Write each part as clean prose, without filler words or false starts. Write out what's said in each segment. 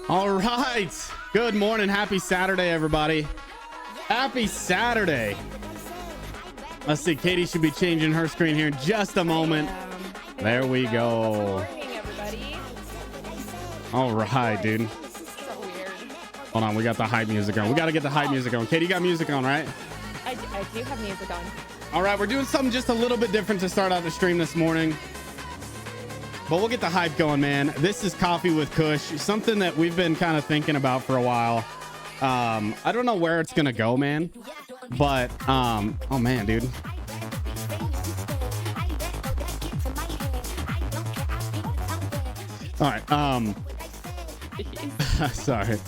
All right. Good morning. Happy Saturday, everybody. Happy Saturday. Let's see. Katie should be changing her screen here in just a moment. There we go. Good morning, everybody. All right, dude. So weird. Hold on. We got the hype music on. We got to get the hype music on. Katie, you got music on, right? I do have music on. All right. We're doing something just a little bit different to start out the stream this morning. But we'll get the hype going, man. This is Coffee with Cush, something that we've been kind of thinking about for a while. I don't know where it's going to go, man. But, oh, man, dude. All right. Sorry.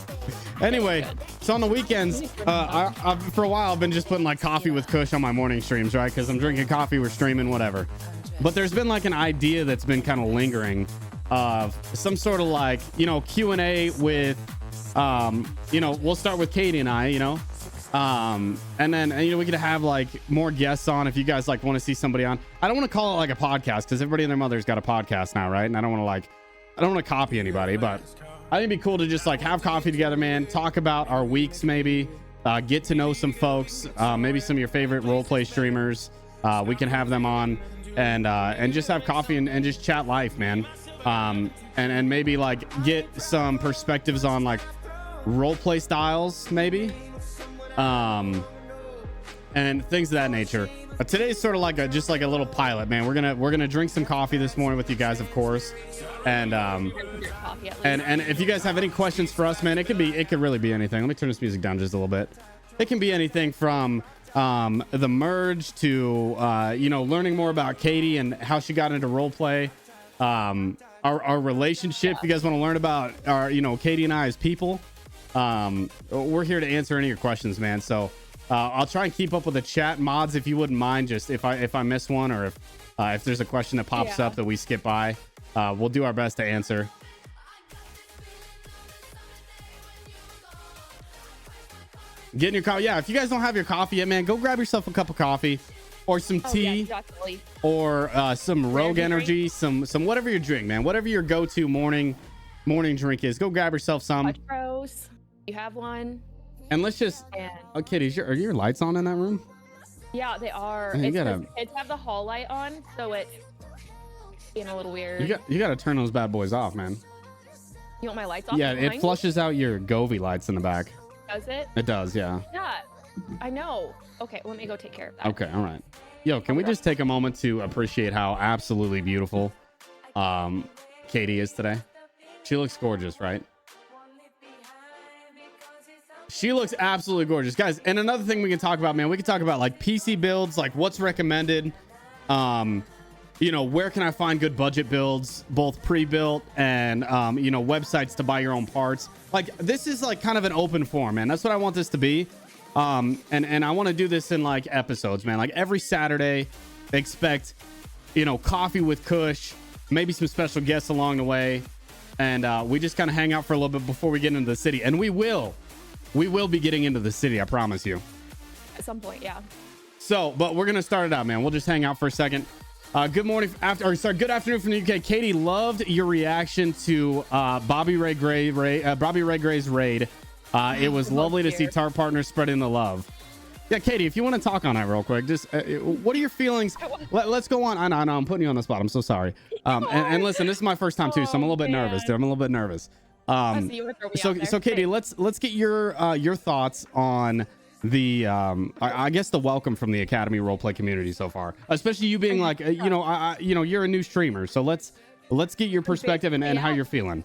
Anyway, so on the weekends, for a while, I've been just putting like Coffee with Cush on my morning streams, right? Because I'm drinking coffee, we're streaming, whatever. But there's been like an idea that's been kind of lingering of some sort of like, Q&A with, we'll start with Katie and I, and then, we could have like more guests on if you guys like want to see somebody on. I don't want to call it like a podcast because everybody and their mother's got a podcast now, right? And I don't want to copy anybody, but I think it'd be cool to just like have coffee together, man. Talk about our weeks, maybe get to know some folks, maybe some of your favorite role play streamers. We can have them on. And just have coffee and just chat life, man. And maybe like get some perspectives on like role play styles, maybe. And things of that nature. Today's sort of like just like a little pilot, man. We're gonna drink some coffee this morning with you guys, of course. And if you guys have any questions for us, man, it could really be anything. Let me turn this music down just a little bit. It can be anything from the merge to learning more about Katie and how she got into role play, our relationship. If you guys want to learn about our Katie and I as people, we're here to answer any of your questions, man. So I'll try and keep up with the chat. Mods, if you wouldn't mind, just if I miss one or if there's a question that pops up that we skip by, we'll do our best to answer. Getting your coffee. Yeah, if you guys don't have your coffee yet, man, go grab yourself a cup of coffee or some tea or some Rogue Energy, some whatever you drink, man. Whatever your go-to morning drink is, go grab yourself some. Rose, you have one. And let's just. Oh, Kitty, are your lights on in that room? Yeah, they are. Kids have the hall light on, so it's being a little weird. You got to turn those bad boys off, man. You want my lights off? Yeah, it flushes out your Govee lights in the back. Does it? It does, yeah. Yeah, I know. Okay, let me go take care of that. Okay, all right. Yo, can we just take a moment to appreciate how absolutely beautiful Katie is today? She looks gorgeous, right? She looks absolutely gorgeous, guys. And another thing we can talk about, man, we can talk about like PC builds, like what's recommended. Where can I find good budget builds, both pre-built and websites to buy your own parts. Like this is like kind of an open forum, man. That's what I want this to be. And I want to do this in like episodes, man. Like every Saturday, expect Coffee with Cush, maybe some special guests along the way, and we just kind of hang out for a little bit before we get into the city. And we will be getting into the city, I promise you. At some point, yeah. So, but we're gonna start it out, man. We'll just hang out for a second. Good morning, good afternoon from the UK. Katie, loved your reaction to Bobby Ray Gray's raid. It was lovely to see Tart Partners spreading the love. Yeah, Katie, if you want to talk on that real quick, just what are your feelings? Let's go on. I know I'm putting you on the spot. I'm so sorry. And listen, this is my first time too, so I'm a little bit nervous. Dude. I'm a little bit nervous. So Katie, let's get your thoughts on the I guess the welcome from the Academy roleplay community so far, especially you being like you're a new streamer, so let's get your perspective and how you're feeling.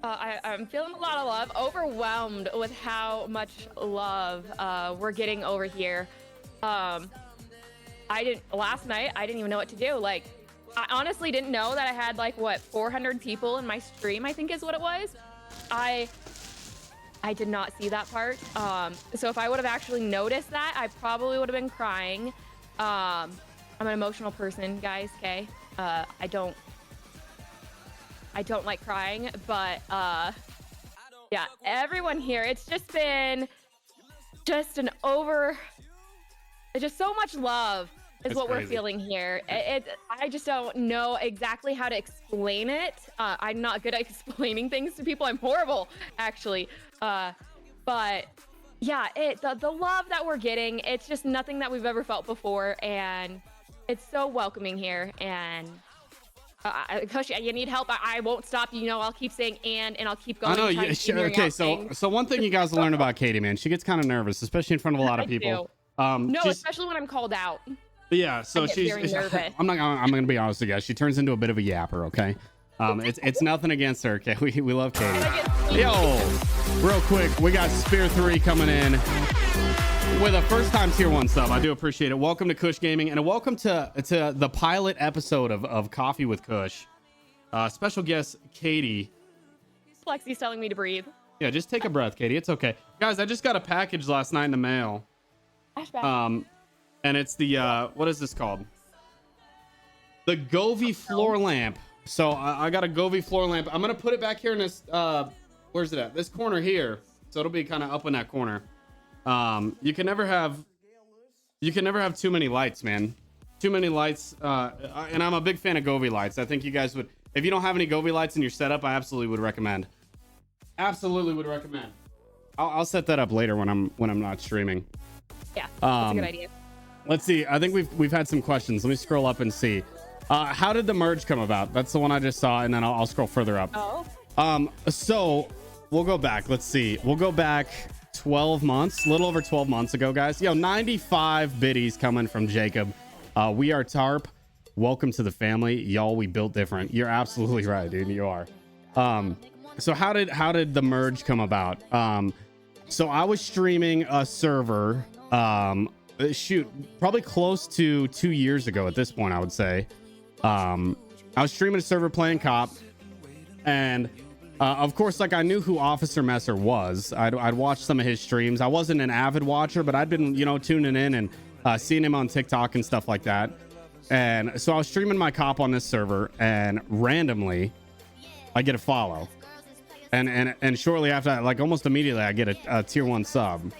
I'm feeling a lot of love, overwhelmed with how much love we're getting over here. Last night I didn't even know what to do. Like I honestly didn't know that I had like 400 people in my stream, I think is what it was. I did not see that part. So if I would have actually noticed that, I probably would have been crying. I'm an emotional person, guys, okay? I don't like crying, but yeah, everyone here, it's just been just so much love is what we're feeling here. I just don't know exactly how to explain it. I'm not good at explaining things to people. I'm horrible, actually. But yeah, the love that we're getting, it's just nothing that we've ever felt before, and it's so welcoming here. And Kush, you need help. I won't stop. You know, I'll keep saying and I'll keep going. I know. Yeah, sure. Okay, so one thing you guys will learn about Katie, man, she gets kind of nervous, especially in front of a lot of people. No, especially when I'm called out. Yeah, so she's nervous. I'm gonna be honest with you guys. She turns into a bit of a yapper, okay? It's nothing against her, okay? We love Katie. Yo, real quick, we got Spear 3 coming in with a first time tier 1 sub. I do appreciate it. Welcome to Kush Gaming, and welcome to the pilot episode of Coffee with Kush. Special guest Katie. Lexi's telling me to breathe. Yeah, just take a breath, Katie. It's okay. Guys, I just got a package last night in the mail. And it's the what is this called? The Govee floor lamp. So I got a Govee floor lamp. I'm gonna put it back here in this where's it at? This corner here. So it'll be kind of up in that corner. You can never have too many lights, man. Too many lights. And I'm a big fan of Govee lights. I think you guys would, if you don't have any Govee lights in your setup, I absolutely would recommend. Absolutely would recommend. I'll set that up later when I'm not streaming. Yeah, that's a good idea. Let's see. I think we've had some questions. Let me scroll up and see. How did the merge come about? That's the one I just saw, and then I'll scroll further up. Oh. So we'll go back. Let's see. We'll go back 12 months, a little over 12 months ago, guys. 95 biddies coming from Jacob. We are Tarp. Welcome to the family. Y'all, we built different. You're absolutely right, dude. You are. So how did the merge come about? So I was streaming a server, probably close to 2 years ago at this point, I would say. I was streaming a server playing cop, and of course, like, I knew who Officer Messer was. I'd watched some of his streams. I wasn't an avid watcher, but I'd been, tuning in and seeing him on TikTok and stuff like that. And so I was streaming my cop on this server, and randomly I get a follow. And shortly after that, like almost immediately, I get a tier 1 sub.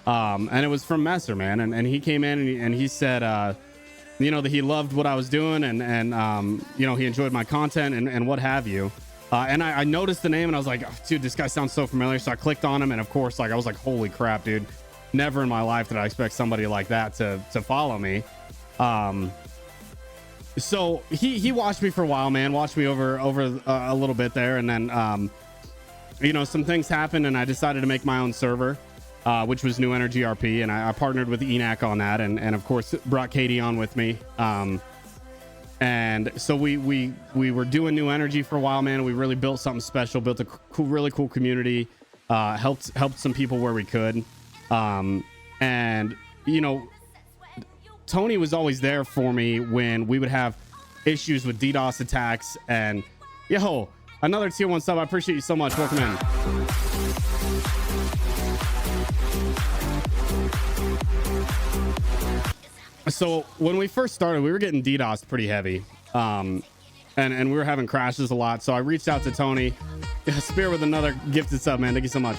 And it was from Messer, man. And he came in and he said, that he loved what I was doing, and he enjoyed my content and what have you. And I noticed the name, and I was like, oh, dude, this guy sounds so familiar. So I clicked on him, and of course, like, I was like, holy crap, dude. Never in my life did I expect somebody like that to follow me. So he watched me for a while, man. Watched me over a little bit there, and then some things happened, and I decided to make my own server, which was New Energy RP, and I partnered with ENAC on that, and of course brought Katie on with me. And so we were doing New Energy for a while, man. We really built something special, built a really cool community, helped some people where we could. And Tony was always there for me when we would have issues with DDoS attacks. And yo, another tier 1 sub. I appreciate you so much. Welcome in. So when we first started, we were getting DDoS pretty heavy. And we were having crashes a lot. So I reached out to Tony. Spear with another gifted sub, man. Thank you so much.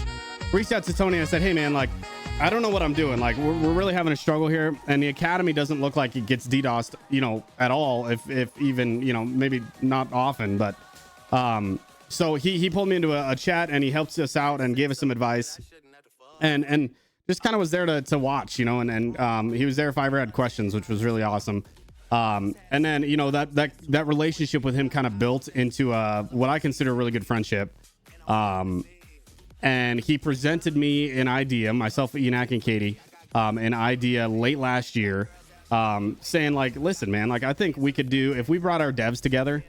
Reached out to Tony and I said, hey, man, like, I don't know what I'm doing. Like, we're really having a struggle here. And the academy doesn't look like it gets DDoSed, at all. If even, maybe not often. But so he pulled me into a chat, and he helped us out and gave us some advice. And just kind of was there to watch, and he was there if I ever had questions, which was really awesome. And then, that relationship with him kind of built into what I consider a really good friendship. And he presented me an idea, myself, ENAC, and Katie, an idea late last year, saying, like, listen, man, like, I think we could do, if we brought our devs together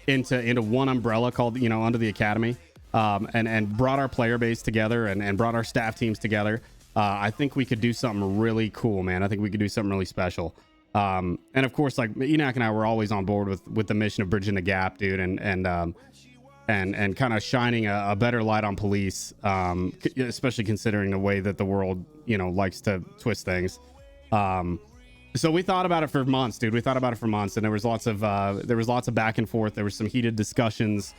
into one umbrella called, under the academy, and brought our player base together and brought our staff teams together, I think we could do something really cool, man. I think we could do something really special. And of course, like, ENAC and I were always on board with the mission of bridging the gap, dude, and kind of shining a better light on police, especially considering the way that the world, likes to twist things. So we thought about it for months, dude. We thought about it for months, and there was lots of back and forth. There was some heated discussions.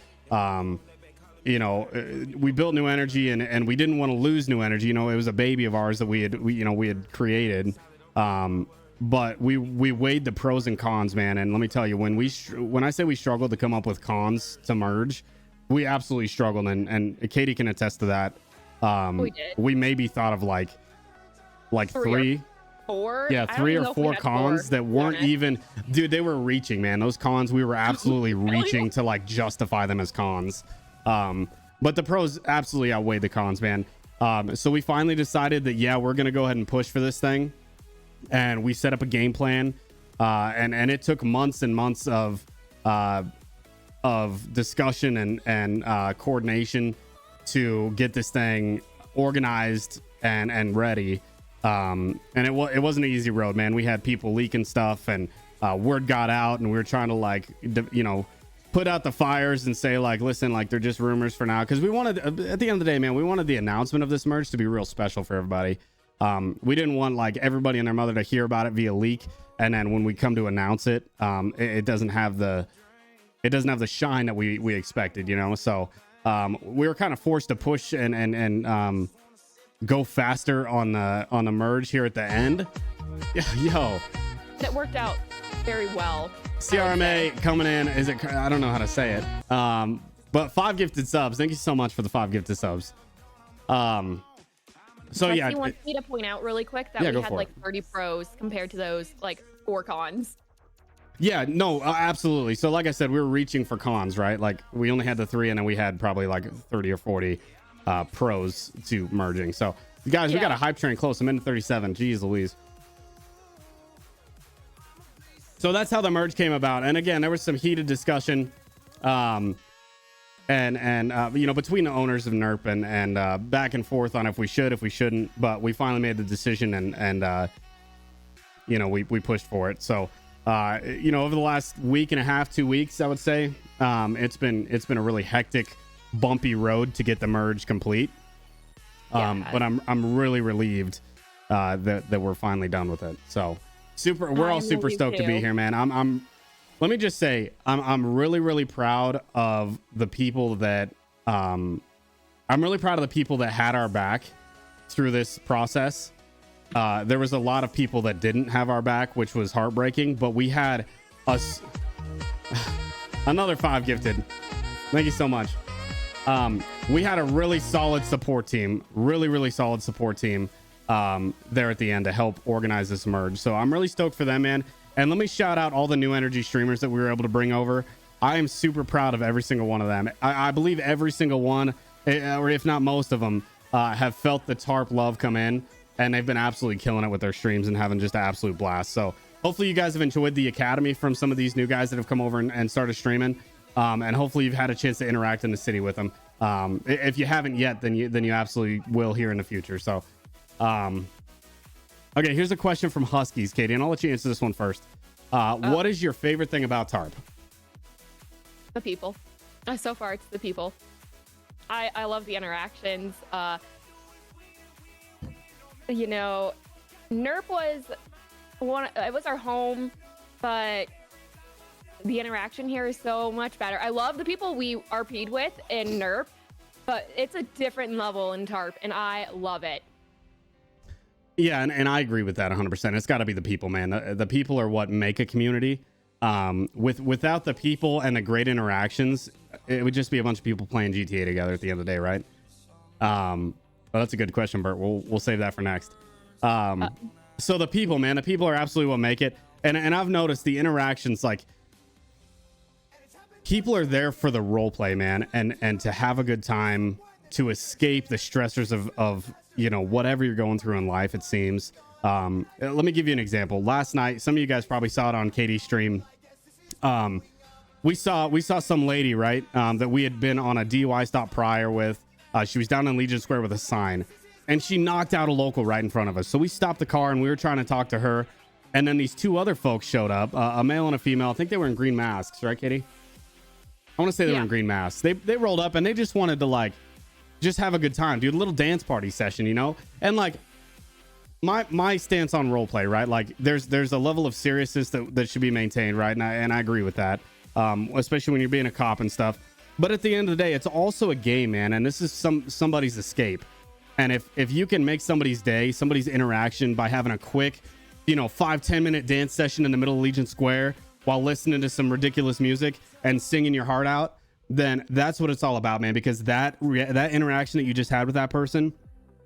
We built New Energy, and we didn't want to lose New Energy. It was a baby of ours that we had created. but we weighed the pros and cons, man. And let me tell you, when I say we struggled to come up with cons to merge, we absolutely struggled. And Katie can attest to that. We did. We maybe thought of like three. Four? Yeah, 3 or 4 cons that weren't even, dude, they were reaching, man. Those cons, we were absolutely reaching to like justify them as cons. But the pros absolutely outweighed the cons, man. So we finally decided that, yeah, we're going to go ahead and push for this thing. And we set up a game plan. And it took months and months of discussion and coordination to get this thing organized and ready. And it wasn't an easy road, man. We had people leaking stuff, and word got out, and we were trying to like, put out the fires and say like, listen, like they're just rumors for now. Cause we wanted, at the end of the day, man, we wanted the announcement of this merge to be real special for everybody. We didn't want like everybody and their mother to hear about it via leak. And then when we come to announce it, it doesn't have the shine that we expected, So, we were kind of forced to push and go faster on the merge here at the end. Yo, it worked out very well. CRMA coming in. I don't know how to say it. But 5 gifted subs. Thank you so much for the 5 gifted subs. So yeah, he wants me to point out really quick that we had like 30 pros compared to those like 4 cons. Yeah, no, absolutely. So like I said, we were reaching for cons, right? Like we only had the 3, and then we had probably like 30 or 40 pros to merging. So guys, we got a hype train close. I'm into 37. Jeez Louise. So that's how the merge came about. And again, there was some heated discussion and between the owners of NERP and back and forth on if we should, if we shouldn't, but we finally made the decision and we pushed for it. So over the last week and a half, 2 weeks, I would say, it's been a really hectic, bumpy road to get the merge complete. But I'm really relieved that we're finally done with it. So we're all super stoked to be here, man. Let me just say, I'm really, really proud of the people that I'm really proud of the people that had our back through this process. There was a lot of people that didn't have our back, which was heartbreaking, but we had another 5 gifted. Thank you so much. We had a really solid support team, really solid support team there at the end to help organize this merge. So I'm really stoked for them, man. And let me shout out all the new energy streamers that we were able to bring over. I am super proud of every single one of them. I believe every single one, or if not most of them, have felt the TARP love come in, and they've been absolutely killing it with their streams and having just an absolute blast. So hopefully you guys have enjoyed the academy from some of these new guys that have come over and started streaming. And hopefully you've had a chance to interact in the city with them. If you haven't yet, then you absolutely will here in the future. So, okay, here's a question from Huskies, Katie, and I'll let you answer this one first. What is your favorite thing about TARP? The people. So far, it's the people. I love the interactions. NERP was it was our home, but the interaction here is so much better. I love the people we RP'd with in NERP, but it's a different level in TARP, and I love it. Yeah, and I agree with that 100%. It's got to be the people, man. The people are what make a community. Without the people and the great interactions, it would just be a bunch of people playing GTA together at the end of the day, right? Well, that's a good question, Bert. We'll save that for next. So the people, man, the people are absolutely what make it. And I've noticed the interactions, like, people are there for the role play, man, and to have a good time, to escape the stressors of whatever you're going through in life, it seems. Let me give you an example. Last night, some of you guys probably saw it on Katie's stream. We saw some lady, right, that we had been on a DUI stop prior with. She was down in Legion Square with a sign, and she knocked out a local right in front of us. So we stopped the car and we were trying to talk to her, and then these 2 other folks showed up, a male and a female. I think they were in green masks, right, Katie? I want to say they were in green masks. They rolled up and they just wanted to just have a good time, dude. A little dance party session, and my stance on role play, right? Like there's a level of seriousness that should be maintained, right? And I agree with that, especially when you're being a cop and stuff. But at the end of the day, it's also a game, man, and this is somebody's escape. And if you can make somebody's day, somebody's interaction by having a quick 5-10 minute dance session in the middle of Legion Square while listening to some ridiculous music and singing your heart out, then that's what it's all about, man. Because that interaction that you just had with that person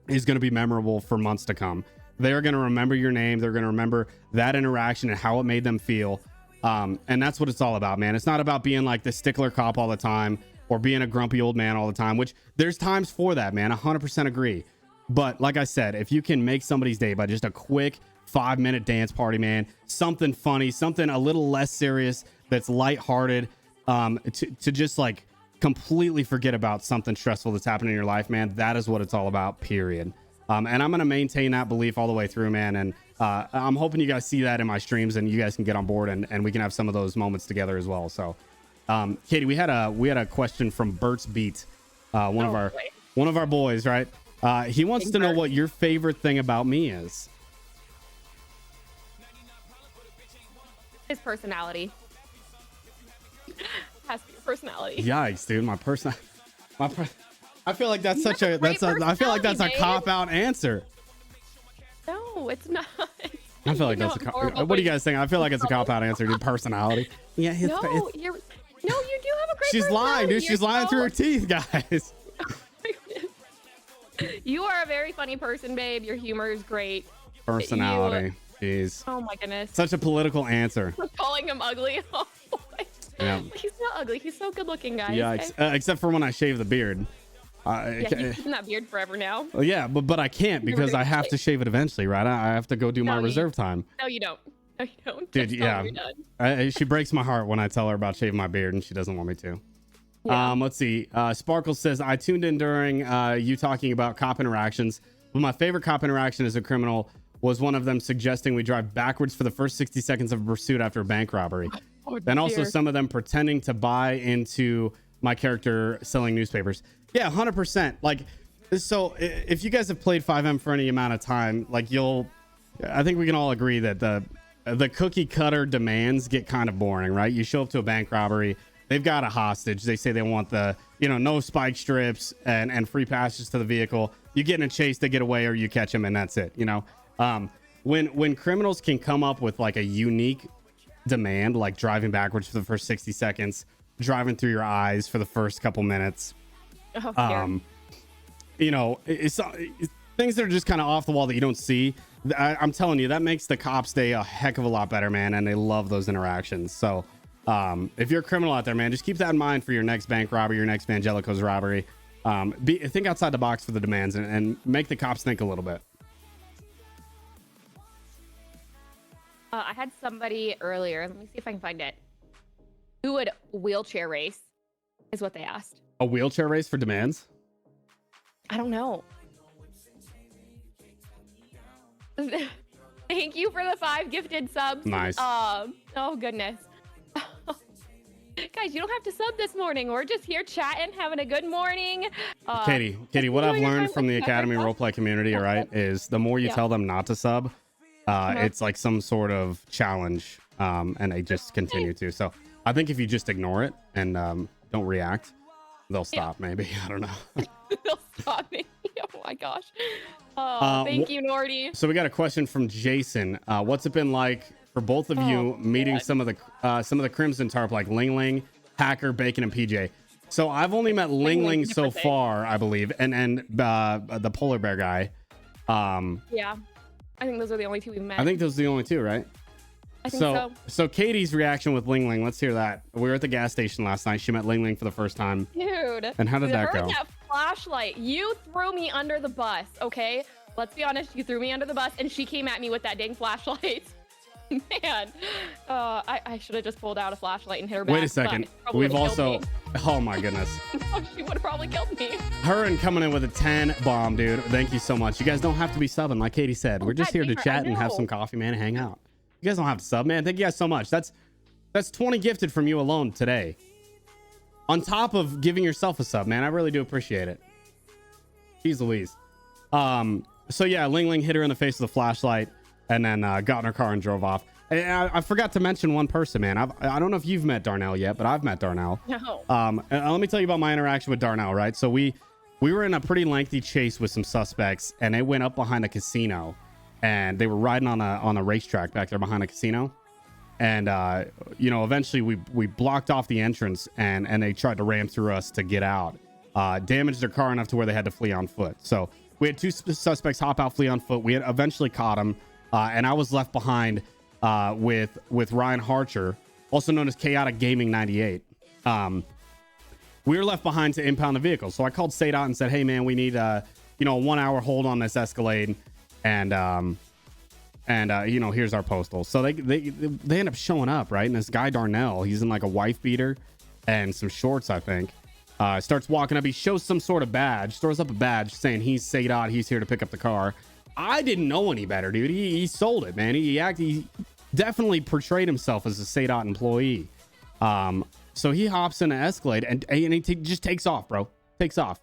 is going to be memorable for months to come. They're going to remember your name. They're going to remember that interaction and how it made them feel. And that's what it's all about, man. It's not about being like the stickler cop all the time or being a grumpy old man all the time, which there's times for that, man. 100% agree. But like I said, if you can make somebody's day by just a quick 5-minute dance party, man, something funny, something a little less serious, that's lighthearted, to just like completely forget about something stressful that's happening in your life, man. That is what it's all about, period. And I'm going to maintain that belief all the way through, man. And I'm hoping you guys see that in my streams and you guys can get on board and we can have some of those moments together as well. So, Katie, we had a question from Bert's Beat, one of our boys, right? He wants to know what your favorite thing about me is. His personality. Has to be your personality. Yikes, dude! I feel like that's I feel like that's a cop out answer. No, it's not. I feel like that's a cop. What do you guys think? I feel like it's a cop out answer, dude. Personality. Yeah, you do have a great. She's lying, dude. She's lying through her teeth, guys. You are a very funny person, babe. Your humor is great. Personality. Jeez. Oh my goodness. Such a political answer. We're calling him ugly. Oh, yeah. He's not ugly. He's so good looking, guys. Yeah, except for when I shave the beard. He's keeping that beard forever now. Yeah, but I can't because I have to shave it eventually, right? I have to go do my reserve time. No, you don't. No, you don't. Dude, yeah. She breaks my heart when I tell her about shaving my beard and she doesn't want me to. Yeah. Let's see. Sparkle says, I tuned in during you talking about cop interactions. But my favorite cop interaction as a criminal was one of them suggesting we drive backwards for the first 60 seconds of a pursuit after a bank robbery. Then also some of them pretending to buy into my character selling newspapers. Yeah, 100%. Like, so if you guys have played 5M for any amount of time, like I think we can all agree that the cookie cutter demands get kind of boring, right? You show up to a bank robbery. They've got a hostage. They say they want the, no spike strips and free passes to the vehicle. You get in a chase, they get away, or you catch them, and that's it. When criminals can come up with like a unique demand, like driving backwards for the first 60 seconds, driving through your eyes for the first couple minutes, it's things that are just kind of off the wall that you don't see. I'm telling you, that makes the cops' day a heck of a lot better, man. And they love those interactions. So if you're a criminal out there, man, just keep that in mind for your next bank robbery, your next Vangelico's robbery. Think outside the box for the demands and make the cops think a little bit. I had somebody earlier. Let me see if I can find it. Who would wheelchair race? Is what they asked. A wheelchair race for demands? I don't know. Thank you for the 5 gifted subs. Nice. Oh goodness. Guys, you don't have to sub this morning. We're just here chatting, having a good morning. Katie, what I've learned from the Academy roleplay community, all right, is the more you tell them not to sub, it's like some sort of challenge, and they just continue to. So I think if you just ignore it and don't react, they'll stop. Maybe, I don't know. They'll stop me. Oh my gosh. Thank you, Nordy. So we got a question from Jason. What's it been like for both of you meeting some of the Crimson Tarp, like Ling Ling, Hacker, Bacon, and PJ? So I've only met Ling Ling so far, I believe, and the polar bear guy. Yeah, I think those are the only 2 we've met. I think those are the only 2, right? I think so. So Katie's reaction with Ling Ling, let's hear that. We were at the gas station last night. She met Ling Ling for the first time. Dude. And how did that go? That flashlight. You threw me under the bus, okay? Let's be honest. You threw me under the bus, and she came at me with that dang flashlight. Man, I should have just pulled out a flashlight and hit her back. Wait a second. We've also... Oh, my goodness. She would have probably killed me. Her and coming in with a 10 bomb, dude. Thank you so much. You guys don't have to be subbing, like Katie said. We're just here to chat and have some coffee, man, and hang out. You guys don't have to sub, man. Thank you guys so much. That's 20 gifted from you alone today. On top of giving yourself a sub, man. I really do appreciate it. Jeez Louise. So yeah, Ling Ling hit her in the face with a flashlight and then got in her car and drove off. And I forgot to mention one person, man. I don't know if you've met Darnell yet, but I've met Darnell. No. Let me tell you about my interaction with Darnell, right? So we were in a pretty lengthy chase with some suspects, and they went up behind a casino. and they were riding on a racetrack back there behind a casino. And eventually we blocked off the entrance, and they tried to ram through us to get out. Damaged their car enough to where they had to flee on foot. So we had 2 suspects hop out, flee on foot. We had eventually caught them, and I was left behind with Ryan Harcher, also known as Chaotic Gaming 98. We were left behind to impound the vehicle. So I called SADOT and said, hey man, we need a 1 hour hold on this Escalade, and here's our postal. So they end up showing up, right? And this guy Darnell, he's in like a wife beater and some shorts, I think. Starts walking up. He shows some sort of badge, throws up a badge saying he's SADOT. He's here to pick up the car. I didn't know any better, dude. He sold it, man. He definitely portrayed himself as a SADOT employee. So he hops in an Escalade and he just takes off, bro. Takes off.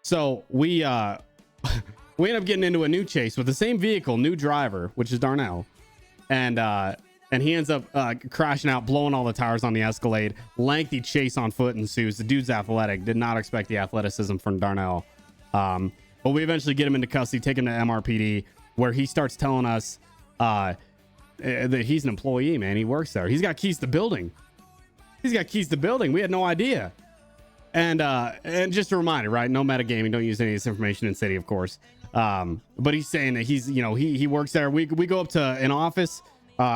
So we end up getting into a new chase with the same vehicle, new driver, which is Darnell. And he ends up crashing out, blowing all the tires on the Escalade. Lengthy chase on foot ensues. The dude's athletic. Did not expect the athleticism from Darnell. But we eventually get him into custody, take him to MRPD, where he starts telling us that he's an employee, man. He works there. He's got keys to the building. We had no idea. And just a reminder, right? No metagaming. Don't use any of this information in city, of course. But he's saying that he works there. We go up to an office.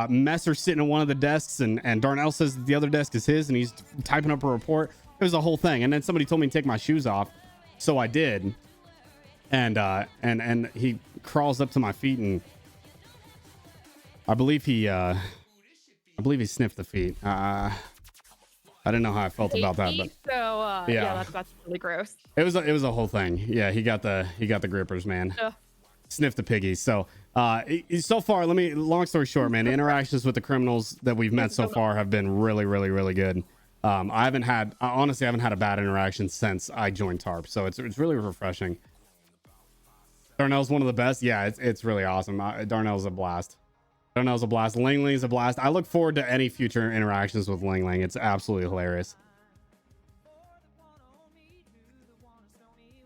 Messer's sitting at one of the desks, and Darnell says that the other desk is his, and he's typing up a report. It was a whole thing. And then somebody told me to take my shoes off, so I did. And he crawls up to my feet, and I believe he sniffed the feet. I didn't know how I felt about that, but yeah, that's really gross. It was a whole thing. Yeah, he got the grippers, man. Sniff the piggies. So so far, long story short, man, the interactions with the criminals that we've met so far have been really, really, really good. I honestly haven't had a bad interaction since I joined TARP, so it's really refreshing. Darnell's one of the best. Yeah, it's really awesome. Darnell's a blast. Ling Ling's a blast. I look forward to any future interactions with Ling Ling. It's absolutely hilarious.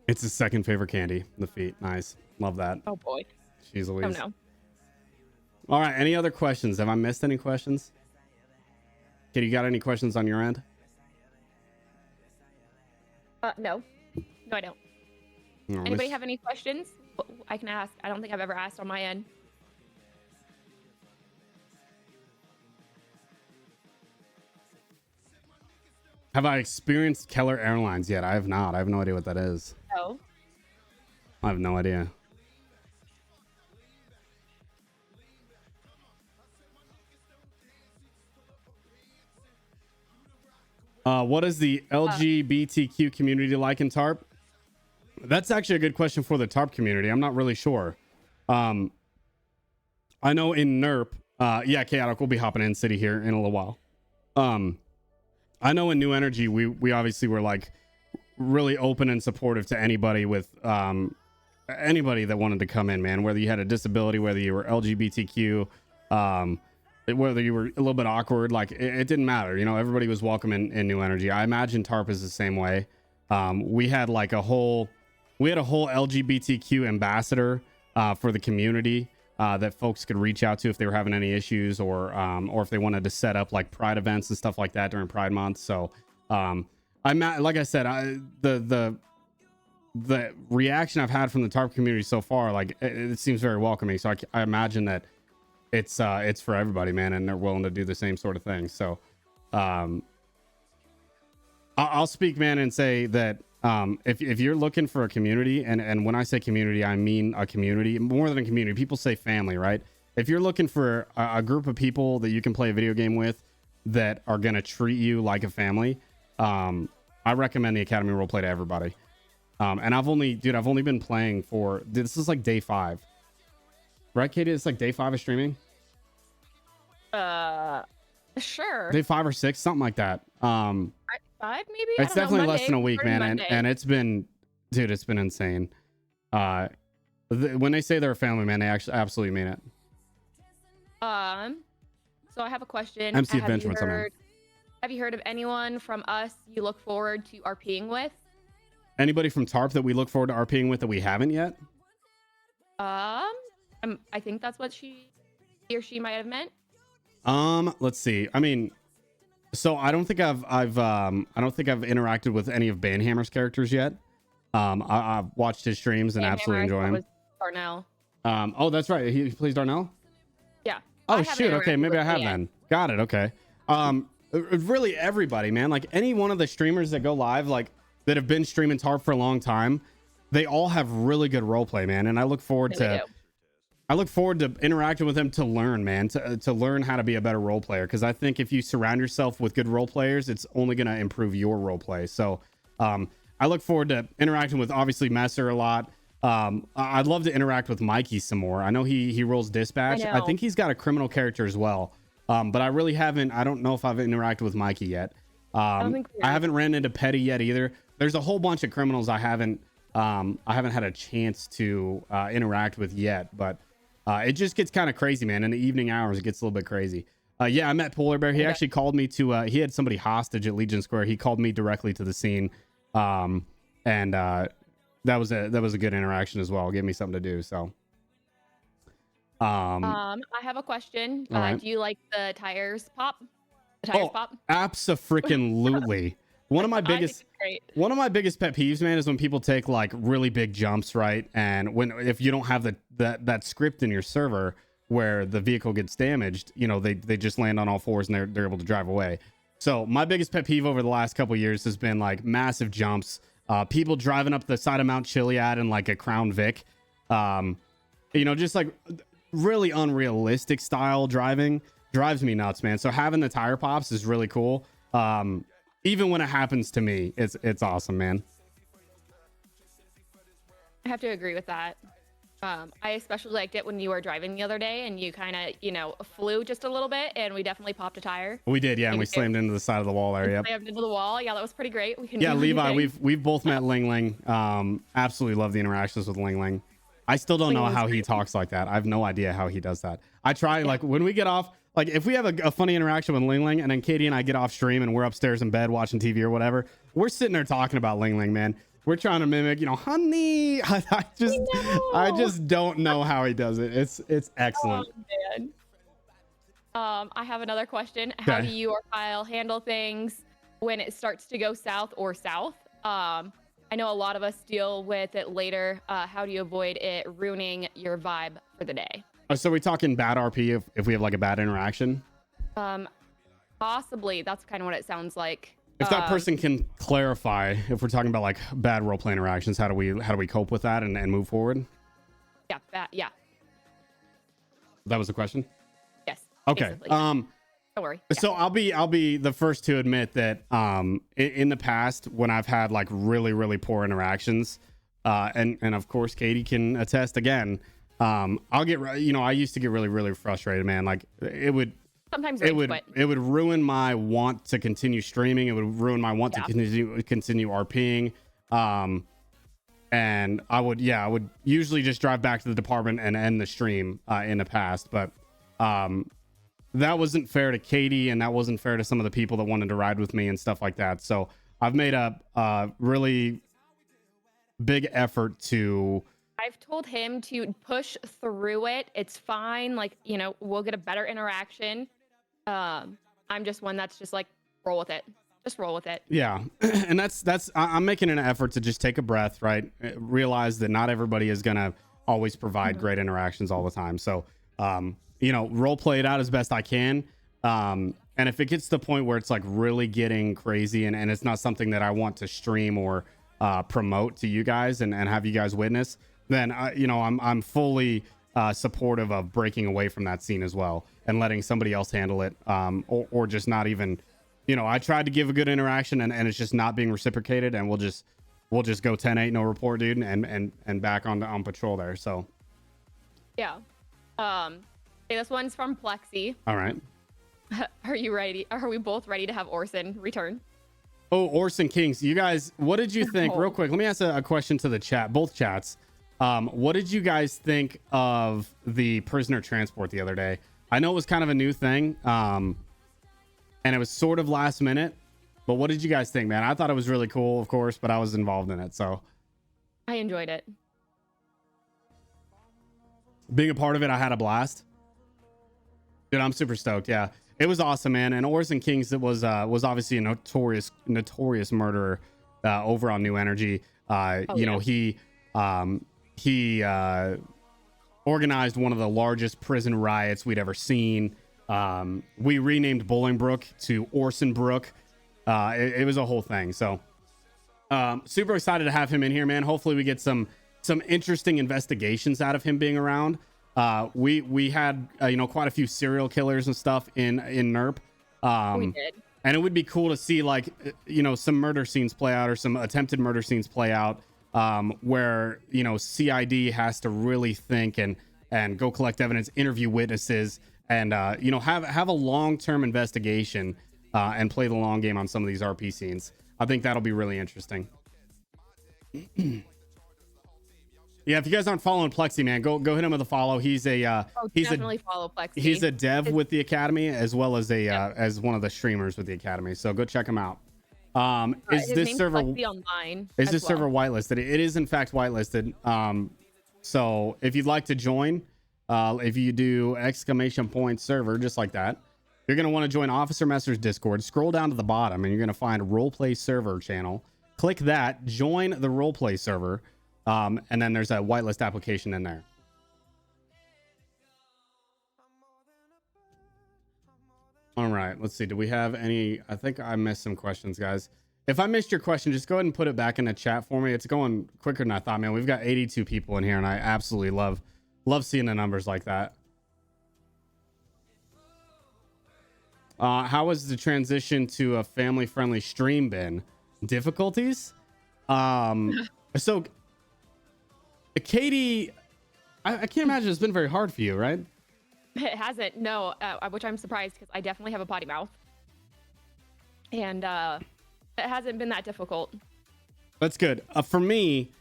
It's his second favorite candy, the feet. Nice. Love that. Oh boy. Jeez Louise. Oh no. All right. Any other questions? Have I missed any questions? Kid, you got any questions on your end? No. No, I don't. No, Anybody have any questions? I can ask. I don't think I've ever asked on my end. Have I experienced Keller Airlines yet? I have not. I have no idea what that is. No. I have no idea. What is the LGBTQ community like in TARP? That's actually a good question for the TARP community. I'm not really sure. I know in NERP, Chaotic will be hopping in city here in a little while. I know in New Energy, we obviously were like really open and supportive to anybody with anybody that wanted to come in, man, whether you had a disability, whether you were LGBTQ, whether you were a little bit awkward, like it didn't matter. Everybody was welcome in New Energy. I imagine TARP is the same way. We had a whole LGBTQ ambassador for the community that folks could reach out to if they were having any issues or if they wanted to set up like Pride events and stuff like that during Pride Month. So like I said, the reaction I've had from the TARP community so far, like it seems very welcoming. So I imagine that it's for everybody, man, and they're willing to do the same sort of thing. So I'll speak, man, and say that if you're looking for a community, and when I say community, I mean a community, more than a community. People say family, right? If you're looking for a group of people that you can play a video game with that are going to treat you like a family, I recommend the Academy Roleplay to everybody. And I've only been playing this is like day 5. Right, Katie? It's like day 5 of streaming? Sure. Day 5 or 6, something like that. 5 maybe? It's definitely less than a week, man. And it's been insane. When they say they're a family, man, they actually absolutely mean it. So I have a question. MC Adventure, what's up, man? Have you heard of anyone from us you look forward to RPing with? Anybody from TARP that we look forward to RPing with that we haven't yet? I think that's what he or she might have meant. Let's see. I mean, so I don't think I don't think I've interacted with any of Banhammer's characters yet. I've watched his streams and absolutely enjoy him. Darnell. Oh, that's right. He plays Darnell. Yeah. Oh shoot. Okay, maybe I have then. Got it. Okay. Really everybody, man. Like any one of the streamers that go live, like that have been streaming TARP for a long time, they all have really good role play, man. And I look forward to interacting with them to learn, man, to learn how to be a better role player. Because I think if you surround yourself with good role players, it's only going to improve your role play. So I look forward to interacting with obviously Messer a lot. I'd love to interact with Mikey some more. I know he rolls dispatch. I think he's got a criminal character as well. But I really haven't. I don't know if I've interacted with Mikey yet. I haven't ran into Petty yet either. There's a whole bunch of criminals I haven't had a chance to interact with yet. But it just gets kind of crazy, man. In the evening hours, it gets a little bit crazy. Yeah, I met Polar Bear. He actually called me to. He had somebody hostage at Legion Square. He called me directly to the scene, and that was a good interaction as well. Gave me something to do. So. I have a question. Right. Do you like the tires pop? The tires pop? Abso-freaking-lutely. One of my biggest pet peeves, man, is when people take like really big jumps, right? And if you don't have that script in your server where the vehicle gets damaged, you know, they just land on all fours and they're able to drive away. So my biggest pet peeve over the last couple of years has been like massive jumps, people driving up the side of Mount Chiliad in like a Crown Vic, you know, just like really unrealistic style driving drives me nuts, man. So having the tire pops is really cool. Even when it happens to me, it's awesome, man. I have to agree with that. I especially liked it when you were driving the other day and you kind of, you know, flew just a little bit and we definitely popped a tire. We did, yeah, and we slammed into the side of the wall there. Yep. Slammed into the wall. Yeah, that was pretty great. Yeah, Levi, we've both met Ling Ling. Absolutely love the interactions with Ling Ling. I still don't know how he talks like that. I have no idea how he does that. I try, like, when we get off, like, if we have a funny interaction with Ling Ling and then Katie and I get off stream and we're upstairs in bed watching TV or whatever, we're sitting there talking about Ling Ling, man. We're trying to mimic, you know, honey. I just don't know how he does it. It's excellent. Oh, man. I have another question. How do you or Kyle handle things when it starts to go south or south? I know a lot of us deal with it later. How do you avoid it ruining your vibe for the day? So we talking bad RP if we have like a bad interaction? Possibly. That's kind of what it sounds like. If that person can clarify, if we're talking about like bad roleplay interactions, how do we cope with that and move forward? Yeah. Yeah. That was the question? Yes. Okay. Don't worry. Yeah. So I'll be the first to admit that in the past when I've had like really, really poor interactions, and of course Katie can attest again, I'll get, you know, I used to get really, really frustrated, man. Like it would sometimes it would ruin my want to continue streaming. It would ruin my want to continue RPing. And I would usually just drive back to the department and end the stream in the past, but that wasn't fair to Katie, and that wasn't fair to some of the people that wanted to ride with me and stuff like that. So I've made a really big effort to. I've told him to push through it. It's fine. Like, you know, we'll get a better interaction. I'm just one that's just like, roll with it. Just roll with it. Yeah. And I'm making an effort to just take a breath, right? Realize that not everybody is going to always provide great interactions all the time. So, you know, role play it out as best I can. And if it gets to the point where it's like really getting crazy and it's not something that I want to stream or promote to you guys and have you guys witness, then you know, I'm fully supportive of breaking away from that scene as well and letting somebody else handle it, or just not even, you know, I tried to give a good interaction and it's just not being reciprocated, and we'll just go 10-8 no report, dude, and back on patrol there. So yeah. Okay, this one's from Plexi. All right. Are you ready? Are we both ready to have Orson return? Oh, Orson Kings, you guys, what did you think? Real quick, let me ask a question to the chat, both chats. What did you guys think of the prisoner transport the other day? I know it was kind of a new thing, and it was sort of last minute, but what did you guys think, man? I thought it was really cool, of course, but I was involved in it, so. I enjoyed it. being a part of it, I had a blast. Dude, I'm super stoked. Yeah, it was awesome, man. And Orson Kings, it was obviously a notorious murderer over on New Energy. You know, he organized one of the largest prison riots we'd ever seen. We renamed Bolingbrook to Orson Brook. It was a whole thing. So super excited to have him in here, man. Hopefully we get some interesting investigations out of him being around. We had you know, quite a few serial killers and stuff in NERP. We did. And it would be cool to see, like, you know, some murder scenes play out, or some attempted murder scenes play out, where, you know, CID has to really think and go collect evidence, interview witnesses, and you know, have a long-term investigation and play the long game on some of these RP scenes. I think that'll be really interesting. Yeah, if you guys aren't following Plexi, man, go hit him with a follow. He's definitely follow Plexi. He's a dev with the Academy, as well as as one of the streamers with the Academy. So go check him out. Is this server online? Is this server whitelisted? It is in fact whitelisted. So if you'd like to join, if you do !server just like that, you're gonna want to join Officer Messer's Discord. Scroll down to the bottom, and you're gonna find Roleplay Server channel. Click that, join the Roleplay server. And then there's a whitelist application in there. All right, let's see. Do we have any? I think I missed some questions, guys. If I missed your question, just go ahead and put it back in the chat for me. It's going quicker than I thought, man. We've got 82 people in here, and I absolutely love seeing the numbers like that. How has the transition to a family-friendly stream been? Difficulties? So Katie, I can't imagine it's been very hard for you, right? It hasn't, no, which I'm surprised, because I definitely have a potty mouth. And it hasn't been that difficult. That's good. For me,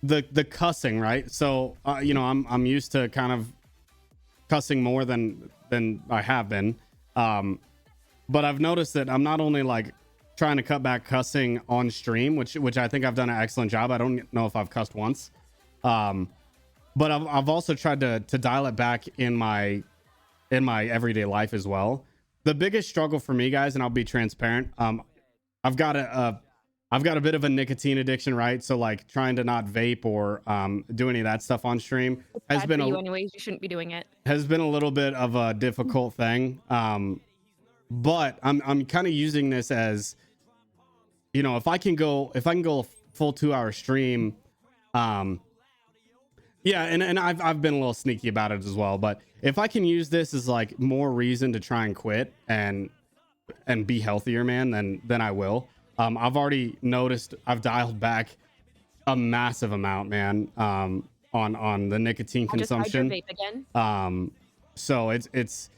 the cussing, right? So, you know, I'm used to kind of cussing more than I have been. But I've noticed that I'm not only like trying to cut back cussing on stream, which I think I've done an excellent job. I don't know if I've cussed once. But I've also tried to dial it back in my everyday life as well. The biggest struggle for me, guys, and I'll be transparent. I've got a bit of a nicotine addiction, right? So like trying to not vape or do any of that stuff on stream has been anyways. You shouldn't be doing it. Has been a little bit of a difficult thing. But I'm kind of using this as, you know, if I can go a full 2-hour stream, yeah, and I've been a little sneaky about it as well. But if I can use this as like more reason to try and quit and be healthier, man, then I will. I've already noticed I've dialed back a massive amount, man, on the nicotine consumption. Just hide your vape again. So it's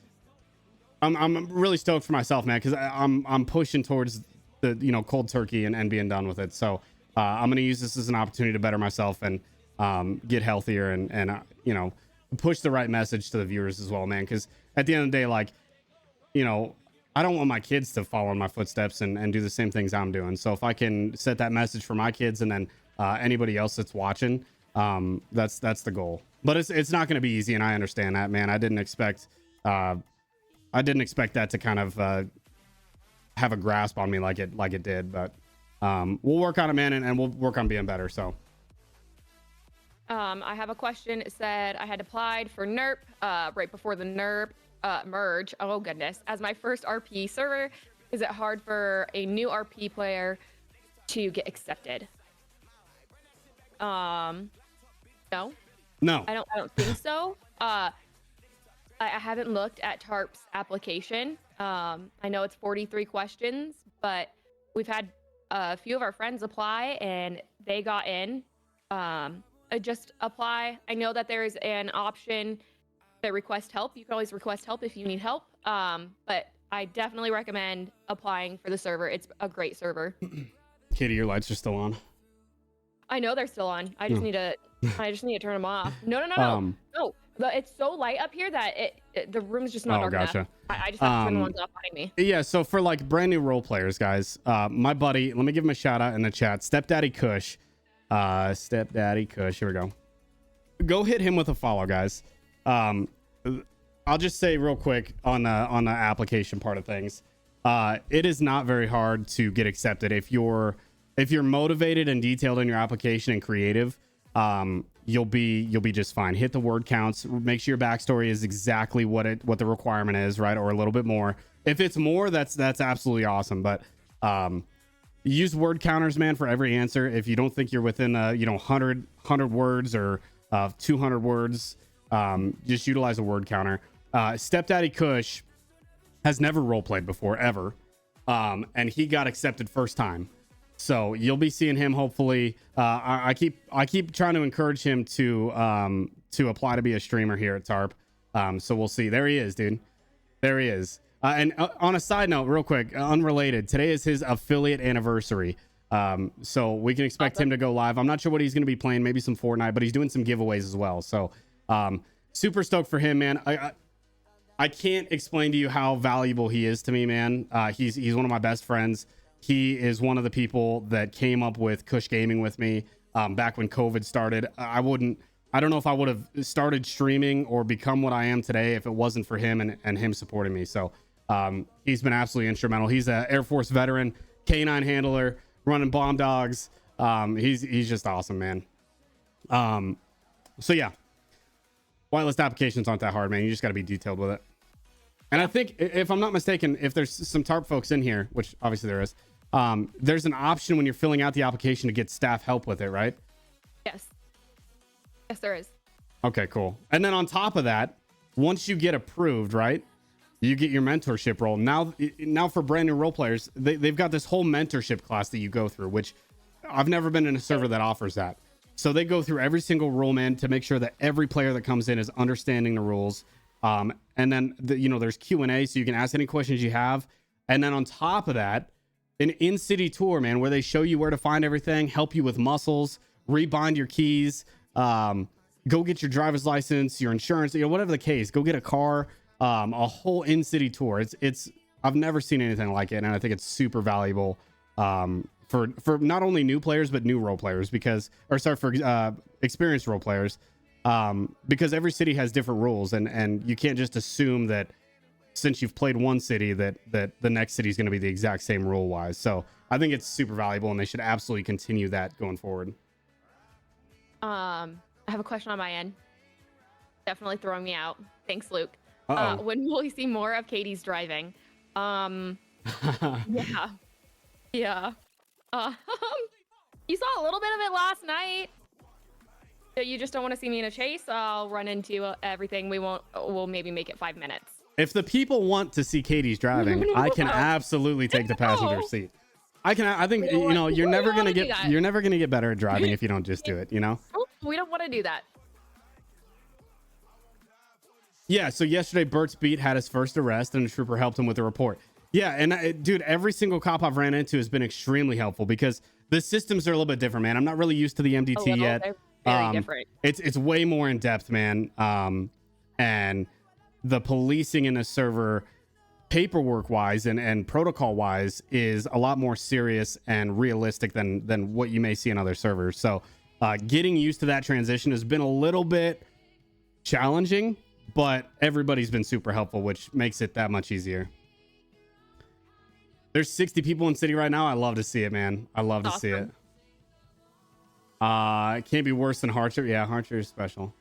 I'm really stoked for myself, man, because I'm pushing towards the, you know, cold turkey and being done with it. So I'm gonna use this as an opportunity to better myself and get healthier and you know, push the right message to the viewers as well, man, because at the end of the day, like, you know, I don't want my kids to follow in my footsteps and do the same things I'm doing. So if I can set that message for my kids and then anybody else that's watching, that's the goal. But it's not going to be easy, and I understand that, man. I didn't expect that to kind of have a grasp on me like it did, but we'll work on it, man, and we'll work on being better. So I have a question. It said I had applied for NERP right before the NERP merge. Oh goodness. As my first RP server, is it hard for a new RP player to get accepted? No. I don't think so. I haven't looked at TARP's application. I know it's 43 questions, but we've had a few of our friends apply and they got in. Just apply. I know that there is an option to request help. You can always request help if you need help. But I definitely recommend applying for the server. It's a great server. Katie, your lights are still on. I know they're still on. I just need to turn them off. No. It's so light up here that the room's just not dark enough. I just have to turn the ones off behind me. Yeah, so for like brand new role players, guys, my buddy, let me give him a shout out in the chat. Stepdaddy Cush. Here we go. go hit him with a follow, guys. I'll just say real quick on the application part of things. It is not very hard to get accepted if you're motivated and detailed in your application and creative. You'll be just fine. Hit the word counts. Make sure your backstory is exactly what the requirement is, right, or a little bit more. If it's more, that's absolutely awesome. But use word counters, man, for every answer. If you don't think you're within 100 words or 200 words, just utilize a word counter. Stepdaddy Kush has never role played before ever, and he got accepted first time. So you'll be seeing him hopefully. I keep trying to encourage him to apply to be a streamer here at TARP. So we'll see. There he is, dude. There he is. And on a side note, real quick, unrelated, today is his affiliate anniversary. So we can expect him to go live. I'm not sure what he's going to be playing, maybe some Fortnite, but he's doing some giveaways as well. So super stoked for him, man. I can't explain to you how valuable he is to me, man. He's one of my best friends. He is one of the people that came up with Kush Gaming with me back when COVID started. I don't know if I would have started streaming or become what I am today if it wasn't for him and him supporting me. So he's been absolutely instrumental. He's an Air Force veteran, K9 handler, running bomb dogs. He's just awesome, man. So yeah, whitelist applications aren't that hard, man. You just got to be detailed with it. And I think, if I'm not mistaken, if there's some TARP folks in here, which obviously there is, there's an option when you're filling out the application to get staff help with it, right? Yes, there is. Okay, cool. And then on top of that, once you get approved, right, you get your mentorship role. Now for brand new role players, they've got this whole mentorship class that you go through, which I've never been in a server that offers that. So they go through every single rule, man, to make sure that every player that comes in is understanding the rules. And then there's Q&A, so you can ask any questions you have. And then on top of that, an in-city tour, man, where they show you where to find everything, help you with muscles, rebind your keys, go get your driver's license, your insurance, whatever the case, go get a car, a whole in-city tour. I've never seen anything like it, and I think it's super valuable for not only new players but new role players for experienced role players. Because every city has different rules, and you can't just assume that since you've played one city that the next city is going to be the exact same rule wise. So I think it's super valuable, and they should absolutely continue that going forward. I have a question on my end. Definitely throwing me out. Thanks, Luke. Uh-oh. When will we see more of Katie's driving? Yeah. You saw a little bit of it last night. You just don't want to see me in a chase. I'll run into everything. We'll maybe make it 5 minutes. If the people want to see Katie's driving, I can absolutely take the passenger seat. I think you're never gonna get better at driving if you don't just do it. We don't want to do that. Yeah. So yesterday, Bert's beat had his first arrest, and a trooper helped him with the report. Yeah, and dude, every single cop I've ran into has been extremely helpful because the systems are a little bit different, man. I'm not really used to the MDT yet. They're very different. It's way more in depth, man. And the policing in the server, paperwork wise and protocol wise, is a lot more serious and realistic than what you may see in other servers. So getting used to that transition has been a little bit challenging, but everybody's been super helpful, which makes it that much easier. There's 60 people in city right now. I love to see it, man. I love to see it. It can't be worse than Harcher. Yeah, Harcher is special.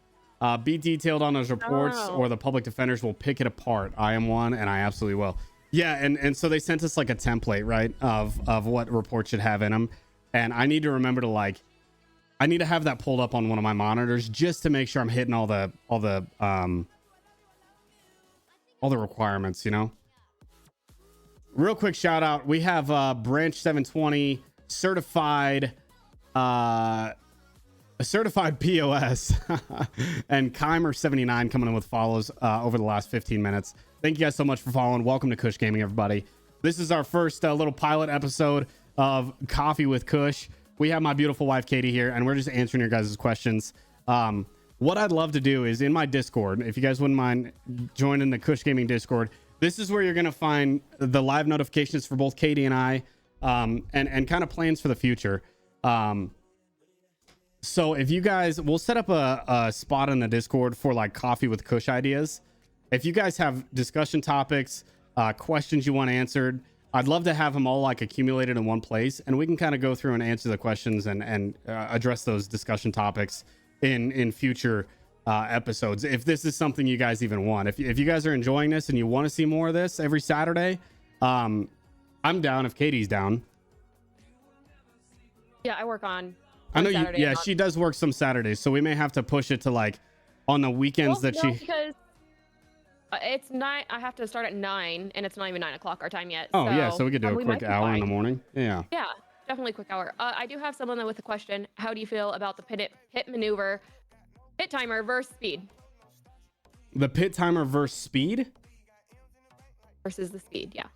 Be detailed on those reports or the public defenders will pick it apart. I am one, and I absolutely will. Yeah, and so they sent us like a template, right, of what reports should have in them. And I need to remember to I need to have that pulled up on one of my monitors just to make sure I'm hitting all the requirements, Real quick shout out. We have Branch 720 certified a certified POS and Keimer 79 coming in with follows over the last 15 minutes. Thank you guys so much for following. Welcome to Kush Gaming, everybody. This is our first little pilot episode of Coffee with Kush. We have my beautiful wife Katie here, and we're just answering your guys' questions. What I'd love to do is in my Discord, if you guys wouldn't mind joining the Kush Gaming Discord, this is where you're going to find the live notifications for both Katie and I, and kind of plans for the future. So if you guys, we'll set up a spot in the Discord for like Coffee with Kush ideas. If you guys have discussion topics, questions you want answered, I'd love to have them all like accumulated in one place, and we can kind of go through and answer the questions and address those discussion topics in future episodes. If this is something you guys even want, if you guys are enjoying this and you want to see more of this every Saturday, I'm down if Katie's down. Yeah, I work on. I know you. Saturday Yeah, she does work some Saturdays, so we may have to push it to like on the weekends because it's 9. I have to start at 9, and it's not even 9 o'clock our time yet. Oh yeah, so we could do a we quick might be hour in fine. the morning. Yeah. Yeah, definitely quick hour. I do have someone with a question. How do you feel about the pit maneuver, pit timer versus speed? The pit timer versus speed? Versus the speed, yeah.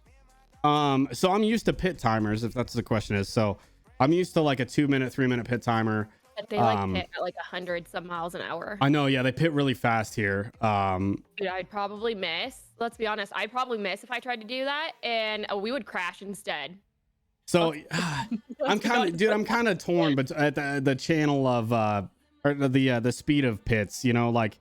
So I'm used to pit timers, if that's the question is. So I'm used to like a 2-minute, 3-minute pit timer. But they like pit at like 100 some miles an hour. I know, yeah, they pit really fast here. Dude, I'd probably miss. Let's be honest, I'd probably miss if I tried to do that, and we would crash instead. So I'm kind of torn, but at the channel of or the speed of pits, you know, like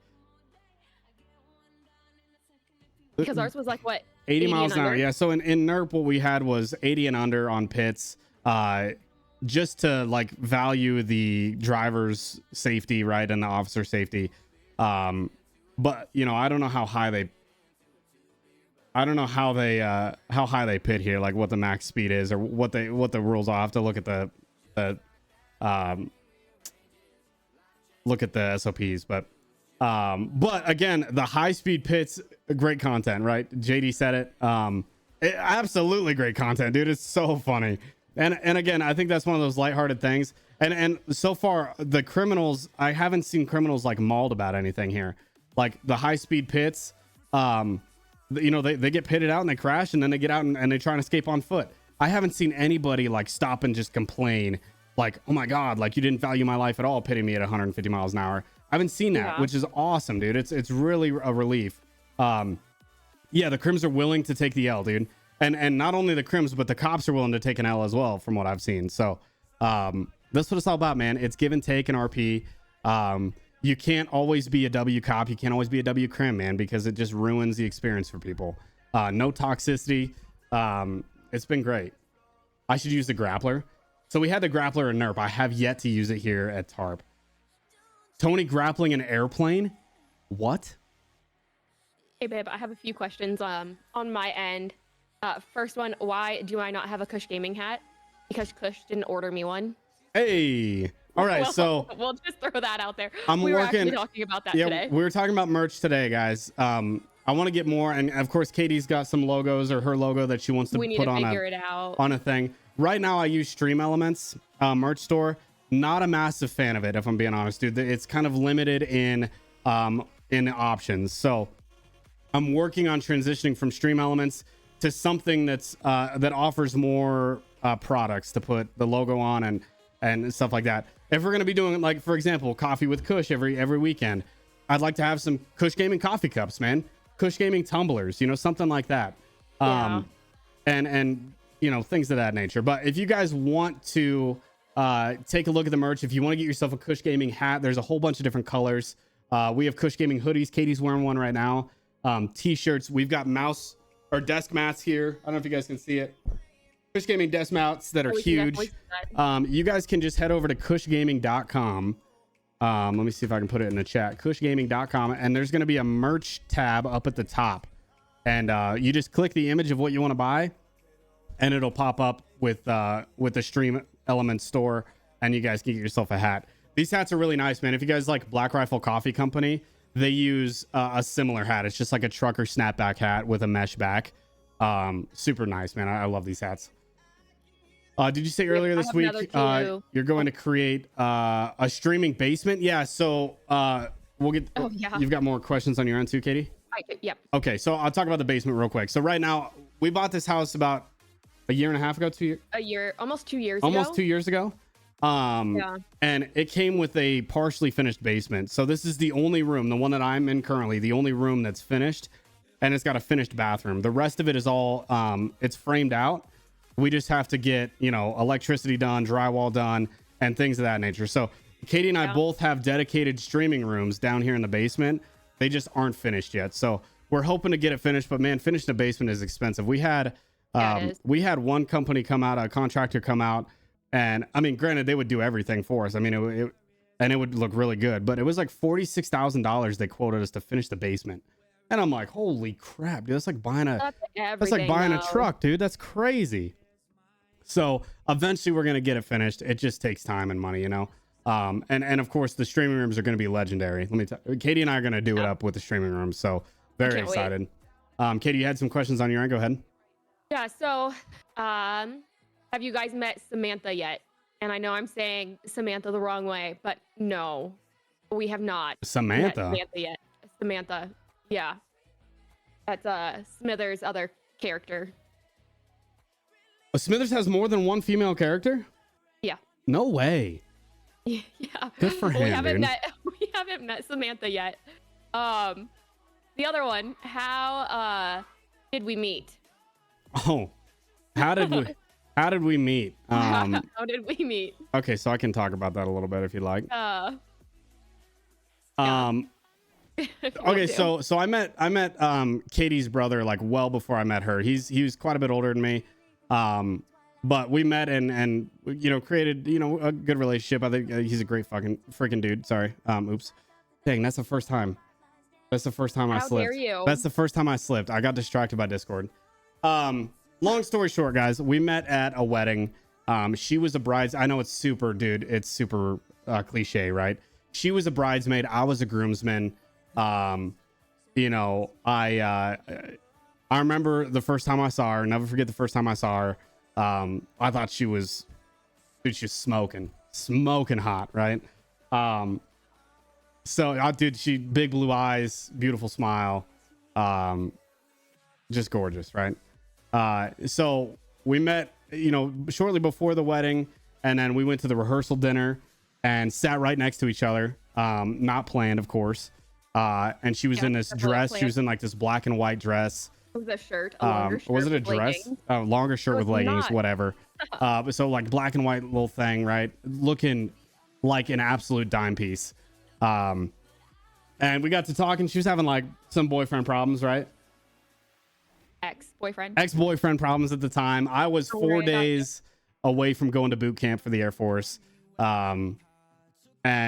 because ours was like what 80 miles an hour. under? Yeah. So in NERP, what we had was 80 and under on pits, just to like value the driver's safety, right, and the officer safety. But you know, I don't know how high they pit here, like what the max speed is or what the rules are. I'll have to look at the SOPs, but again, the high speed pits, great content, right? JD said it. Absolutely great content, dude. It's so funny. And again, I think that's one of those lighthearted things. And so far, the criminals, I haven't seen criminals like mauled about anything here. Like the high speed pits, you know, they get pitted out and they crash, and then they get out and they try and escape on foot. I haven't seen anybody like stop and just complain like, oh my God, like you didn't value my life at all, pitting me at 150 miles an hour. I haven't seen that, which is awesome, dude. It's really a relief. Yeah, the crims are willing to take the L, dude. And not only the crims, but the cops are willing to take an L as well, from what I've seen. So that's what it's all about, man. It's give and take in RP. You can't always be a W cop. You can't always be a W crim, man, because it just ruins the experience for people. No toxicity. It's been great. I should use the grappler. So we had the grappler in NERP. I have yet to use it here at TARP. Tony grappling an airplane? What? Hey, babe, I have a few questions on my end. First one, why do I not have a Kush gaming hat? Because Kush didn't order me one. Hey. All right, well, so we'll just throw that out there. We were actually talking about that today. We were talking about merch today, guys. I want to get more, and of course, Katie's got some logos or her logo that she wants to put on a thing. Right now, I use Stream Elements merch store. Not a massive fan of it, if I'm being honest, dude. It's kind of limited in options. So I'm working on transitioning from Stream Elements to something that's that offers more products to put the logo on and stuff like that. If we're gonna be doing, like, for example, Coffee with Kush every weekend, I'd like to have some Kush Gaming coffee cups, man. Kush Gaming tumblers, you know, something like that. Yeah. And you know, things of that nature. But if you guys want to take a look at the merch, if you want to get yourself a Kush Gaming hat, there's a whole bunch of different colors. We have Kush Gaming hoodies. Katie's wearing one right now. T-shirts. We've got mouse or desk mats here. I don't know if you guys can see it. Kush Gaming desk mats that are huge. You guys can just head over to kushgaming.com. Let me see if I can put it in the chat. kushgaming.com, and there's going to be a merch tab up at the top, and you just click the image of what you want to buy, and it'll pop up with the Stream Elements store, and you guys can get yourself a hat. These hats are really nice, man. If you guys like Black Rifle Coffee Company, they use a similar hat. It's just like a trucker snapback hat with a mesh back. Super nice, man. I love these hats. Did you say earlier this week you're going to create a streaming basement? Yeah, so we'll get you've got more questions on your end too, Katie? I do, yep. Okay, so I'll talk about the basement real quick. So right now, we bought this house about a year and a half ago, almost 2 years almost ago. 2 years ago. And it came with a partially finished basement. So this is the only room, the one that I'm in currently, the only room that's finished, and it's got a finished bathroom. The rest of it is all it's framed out. We just have to get, you know, electricity done, drywall done, and things of that nature. So Katie and I Yeah. both have dedicated streaming rooms down here in the basement. They just aren't finished yet. So we're hoping to get it finished, but man, finishing the basement is expensive. We had one company come out, a contractor come out, and I mean, granted, they would do everything for us. I mean, it would look really good, but it was like $46,000 they quoted us to finish the basement. And I'm like, holy crap, dude, that's like buying a truck, dude. That's crazy. So eventually we're going to get it finished. It just takes time and money, you know? And of course the streaming rooms are going to be legendary. Let me tell Katie and I are going to do it up with the streaming rooms. So very excited. Katie, you had some questions on your end. Go ahead. Yeah. So, have you guys met Samantha yet? And I know I'm saying Samantha the wrong way, but no, we have not. Samantha yet. Samantha. Yeah. That's Smithers' other character. Smithers has more than one female character? Yeah. No way. Yeah. Good for him, We haven't dude. met Samantha yet. The other one, how did we meet? Oh, how did we meet? How did we meet? Okay, so I can talk about that a little bit if you'd like. Okay, so I met Katie's brother like well before I met her. He was quite a bit older than me. But we met and you know, created, you know, a good relationship. I think he's a great freaking dude. Sorry. Oops. Dang, that's the first time I slipped. How dare you? That's the first time I slipped. I got distracted by Discord. Long story short, guys, we met at a wedding. She was a bride. I know it's super cliche, right? She was a bridesmaid. I was a groomsman. You know, I remember the first time I saw her. Never forget the first time I saw her. I thought she was smoking hot, right? So, dude, she big blue eyes, beautiful smile, just gorgeous, right? So we met, you know, shortly before the wedding, and then we went to the rehearsal dinner and sat right next to each other. Not planned, of course. And she was in this dress. She was in like this black and white dress. It was a shirt, a longer shirt. Was it a dress? Longer shirt with leggings, whatever. So like black and white little thing, right? Looking like an absolute dime piece. And we got to talking. She was having like some boyfriend problems, right? Ex-boyfriend problems at the time. I was 4 days away from going to boot camp for the Air Force. And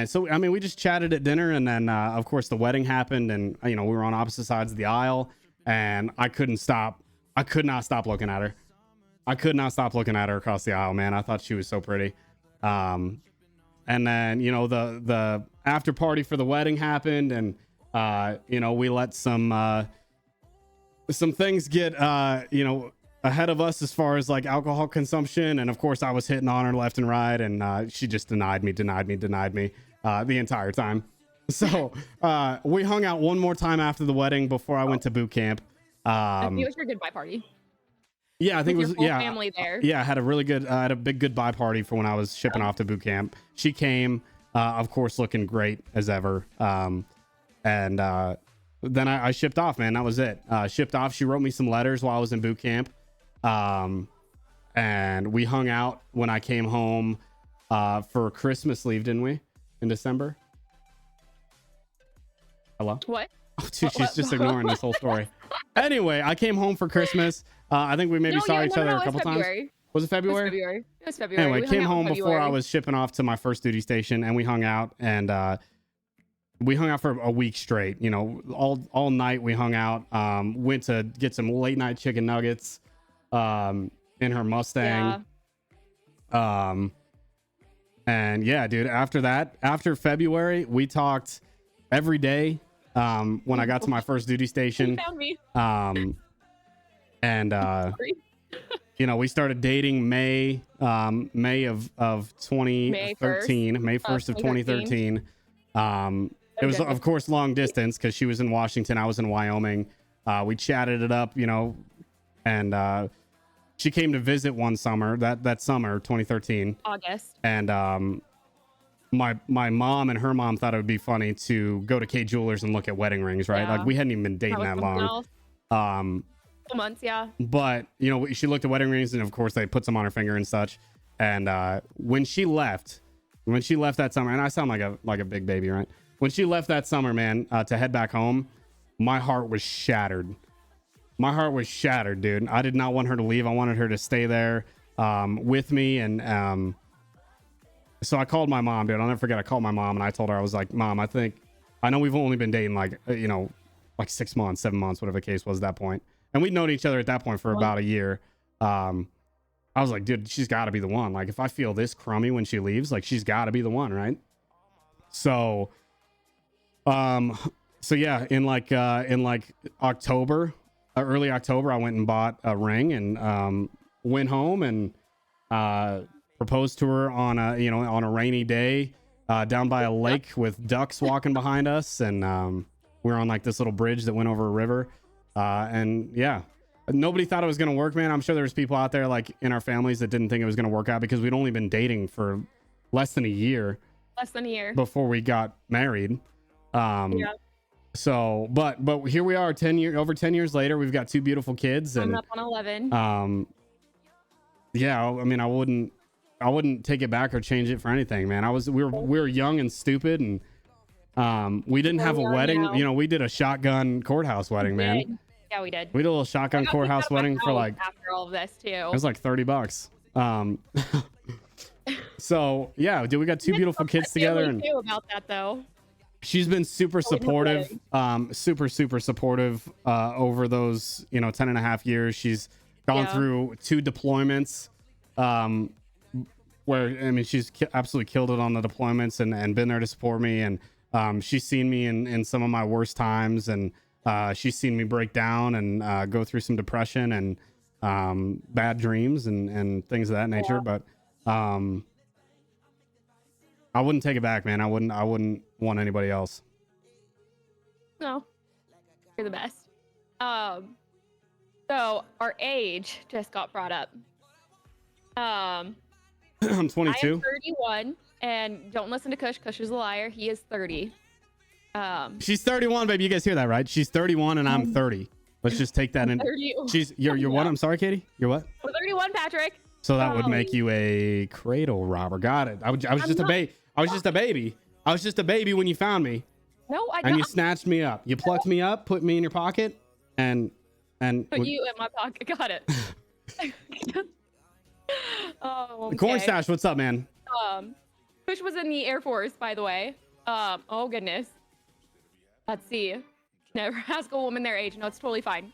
so, I mean, we just chatted at dinner, and then, of course, the wedding happened, and, you know, we were on opposite sides of the aisle, and I could not stop looking at her. I could not stop looking at her across the aisle, man. I thought she was so pretty. And then, you know, the after party for the wedding happened, and, you know, we let some things get, you know, ahead of us as far as like alcohol consumption. And of course I was hitting on her left and right, and she just denied me the entire time. So we hung out one more time after the wedding before I went to boot camp. It was your goodbye party. Yeah, I think it was, yeah, family there. Yeah, I had a big goodbye party for when I was shipping off to boot camp. She came, of course, looking great as ever. And then I shipped off, man. That was it. Shipped off. She wrote me some letters while I was in boot camp. And we hung out when I came home for Christmas leave, didn't we? In December? Hello? What? Oh, dude, she's just ignoring this whole story. Anyway, I came home for Christmas. I think we maybe saw each other a couple times. Was it February? It was February. Anyway, came home before I was shipping off to my first duty station, and we hung out, and we hung out for a week straight. You know, all night we hung out. Went to get some late night chicken nuggets in her Mustang. Yeah. And yeah, dude, after February, we talked every day when I got to my first duty station. You found me. And you know, we started dating May of 2013, May 1st of 2013. It was, of course, long distance because she was in Washington, I was in Wyoming. We chatted it up, you know, and she came to visit one summer, that summer, 2013. August. And my mom and her mom thought it would be funny to go to K Jewelers and look at wedding rings, right? Yeah. Like, we hadn't even been dating that long. Months, yeah. But, you know, she looked at wedding rings, and of course they put some on her finger and such. And when she left, When she left that summer, and I sound like a big baby, right? When she left that summer, man, to head back home, my heart was shattered. My heart was shattered, dude. I did not want her to leave. I wanted her to stay there with me. And so I called my mom, dude. I'll never forget. I called my mom and I told her, I was like, Mom, I know we've only been dating like, like 6 months, 7 months, whatever the case was at that point. And we'd known each other at that point for about a year. I was like, dude, she's got to be the one. Like, if I feel this crummy when she leaves, like, she's got to be the one, right? So, yeah, in like October, early October, I went and bought a ring and went home and proposed to her on a rainy day down by a lake with ducks walking behind us, and we were on like this little bridge that went over a river, and yeah. Nobody thought it was going to work, man. I'm sure there's people out there like in our families that didn't think it was going to work out because we'd only been dating for less than a year before we got married. Yeah. So, but here we are over 10 years later, we've got 2 beautiful kids and I'm up on 11. Yeah, I mean, I wouldn't take it back or change it for anything, man. We were young and stupid, and we didn't have a wedding. Now. We did a shotgun courthouse wedding, man. Yeah, we did. We did a little shotgun courthouse wedding for like after all of this too. It was like $30. So yeah, dude, we got 2 beautiful kids together, and about that though. She's been super supportive, super supportive over those 10.5 years. She's gone through 2 deployments, where I mean she's absolutely killed it on the deployments and been there to support me, and she's seen me in some of my worst times, and she's seen me break down and go through some depression and bad dreams and things of that nature. But I wouldn't take it back, man. I wouldn't want anybody else. No, you're the best. So our age just got brought up. I'm 22. I am 31, and don't listen to Kush. Kush is a liar. He is 30. She's 31, baby. You guys hear that, right? She's 31 and I'm 30. Let's just take that in. 30. You're what? I'm sorry, Katie. You're what? We're 31, Patrick. So that would make you a cradle robber. Got it. I was just a baby. I was just a baby. I was just a baby when you found me. No, and you snatched me up. You plucked me up, put me in your pocket, and put you in my pocket. Got it. Oh, okay. Corn Stash, what's up, man? Kush was in the Air Force, by the way. Oh goodness. Let's see. Never ask a woman their age. No, it's totally fine.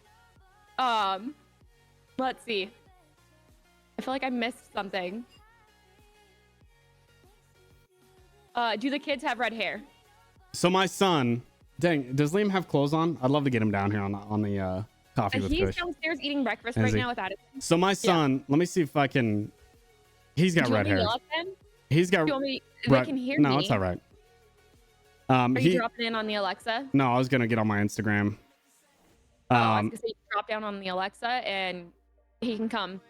Let's see. I feel like I missed something. Do the kids have red hair? So my son, dang, does Liam have clothes on? I'd love to get him down here on the Coffee with Cush. He's downstairs eating breakfast right now without it. So my son, let me see if I can. He's got red hair. He's got. They can hear me. No, it's all right. Are you dropping in on the Alexa? No, I was gonna get on my Instagram. I was gonna say drop down on the Alexa and he can come.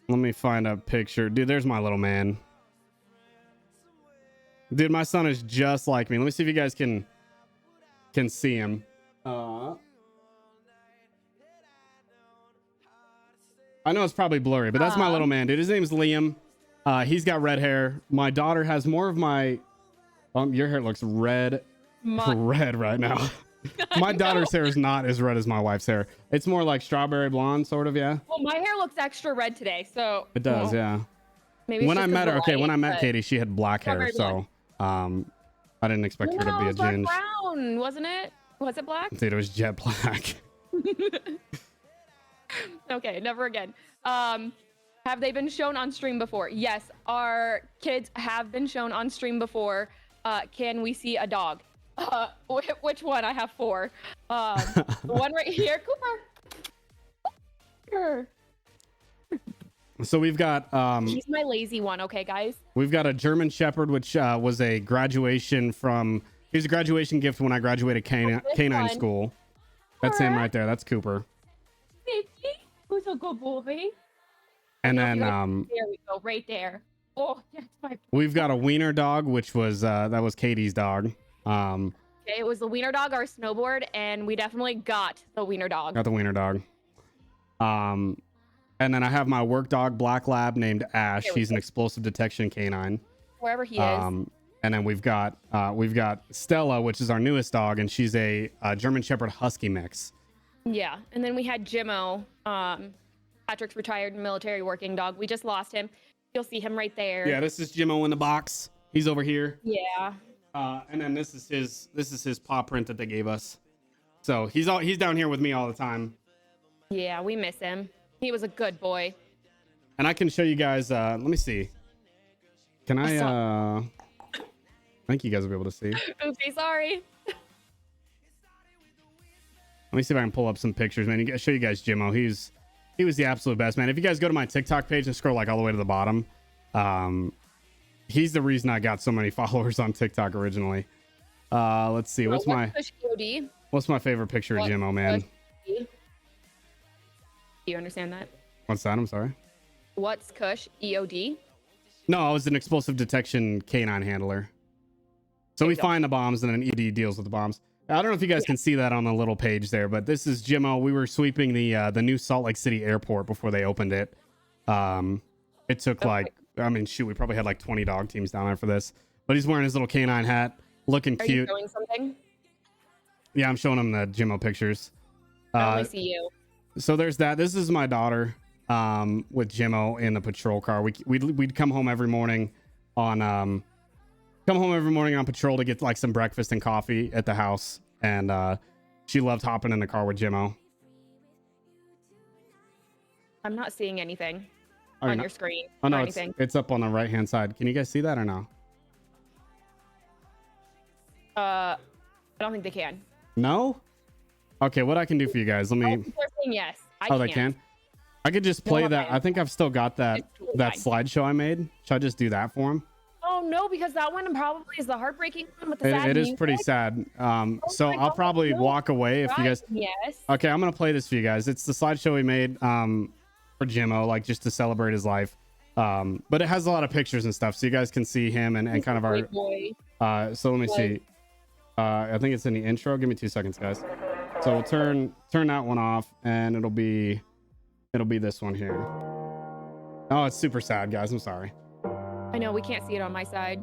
Let me find a picture, dude. There's my little man. Dude, my son is just like me. Let me see if you guys can see him. I know it's probably blurry, but that's my little man, dude. His name's Liam. He's got red hair. My daughter has more of my. Your hair looks red right now. My daughter's hair is not as red as my wife's hair. It's more like strawberry blonde, sort of, yeah. Well, my hair looks extra red today, so. It does, yeah. Maybe when I met her, when I met Katie, she had black hair, so I didn't expect her to be a ginge. Brown, wasn't it? Was it black? Dude, it was jet black. Okay, never again. Have they been shown on stream before? Yes, our kids have been shown on stream before. Can we see a dog? Which one? I have 4. The one right here, Cooper. So we've got he's my lazy one, okay guys? We've got a German Shepherd, which was a graduation from. He was a graduation gift when I graduated canine school. That's him right there. That's Cooper. Who's a good boy? And then there we go, right there. Oh, that's my. We've got a wiener dog, which was that was Katie's dog. Okay, it was the wiener dog, our snowboard, and we definitely got the wiener dog. Got the wiener dog. And then I have my work dog, Black Lab, named Ash. He's an explosive detection canine. Wherever he is. And then we've got Stella, which is our newest dog, and she's a German Shepherd Husky mix. Yeah, and then we had Jimmo, Patrick's retired military working dog. We just lost him. You'll see him right there. Yeah, this is Jimmo in the box. He's over here. Yeah. And then this is his paw print that they gave us. So he's down here with me all the time. Yeah, we miss him. He was a good boy. And I can show you guys. Let me see. Can I? I think you guys will be able to see. Oopsie, sorry. Let me see if I can pull up some pictures, man. Show you guys Jimmo. He was the absolute best, man. If you guys go to my TikTok page and scroll like all the way to the bottom, he's the reason I got so many followers on TikTok originally. Let's see. What's my favorite picture of Jimmo, man? Do you understand that? What's that? I'm sorry. What's Cush? EOD? No, I was an explosive detection canine handler. So we find the bombs and then ED deals with the bombs. I don't know if you guys can see that on the little page there, but this is Jimmo. We were sweeping the new Salt Lake City airport before they opened it. It took we probably had like 20 dog teams down there for this. But he's wearing his little canine hat, looking cute. Are you showing something? Yeah, I'm showing him the Jimmo pictures. I only see you. So there's that. This is my daughter with Jimmo in the patrol car. We'd come home every morning on patrol to get like some breakfast and coffee at the house, and she loved hopping in the car with Jimmo. I'm not seeing anything on your screen. Oh no, it's up on the right hand side. Can you guys see that or no? I don't think they can. No? Okay, what I can do for you guys? Let me. They're saying yes. They can. I could just play that. I think I've still got that slideshow I made. Should I just do that for him? Oh no, because that one probably is the heartbreaking one with the sad It is music. pretty sad. So I'll probably walk away if you guys. Yes. Okay, I'm gonna play this for you guys. It's the slideshow we made for Jimmo, like just to celebrate his life. But it has a lot of pictures and stuff, so you guys can see him and kind of our. So let me see. I think it's in the intro. Give me 2 seconds, guys. So we'll turn that one off, and it'll be this one here. Oh, it's super sad, guys. I'm sorry. I know we can't see it on my side.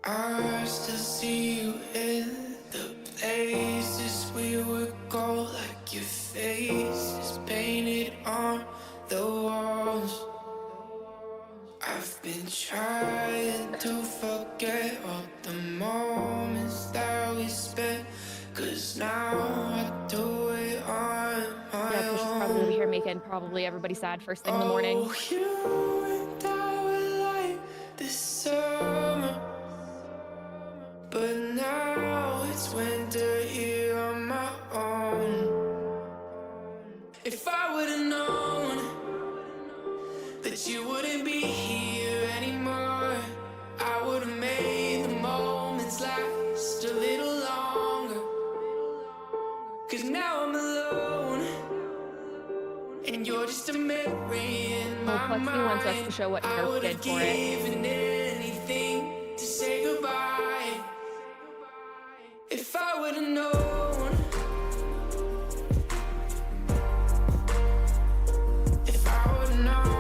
I still see you in the places we would go, like your face is painted on the walls. I've been trying to forget all the moments that we spent, 'cause now I do it on my Yeah, Cush is probably gonna be here making probably everybody sad first thing in the morning. Oh, you and I were like this summer, but now it's winter here on my own. If I would've known that you wouldn't be here anymore, I would've made the moments last a little longer. 'Cause now I'm alone, and you're just a memory in my mind. Plexi wants us to show what Nerf did for it. Given anything to say goodbye. If I would've known, if I would've known,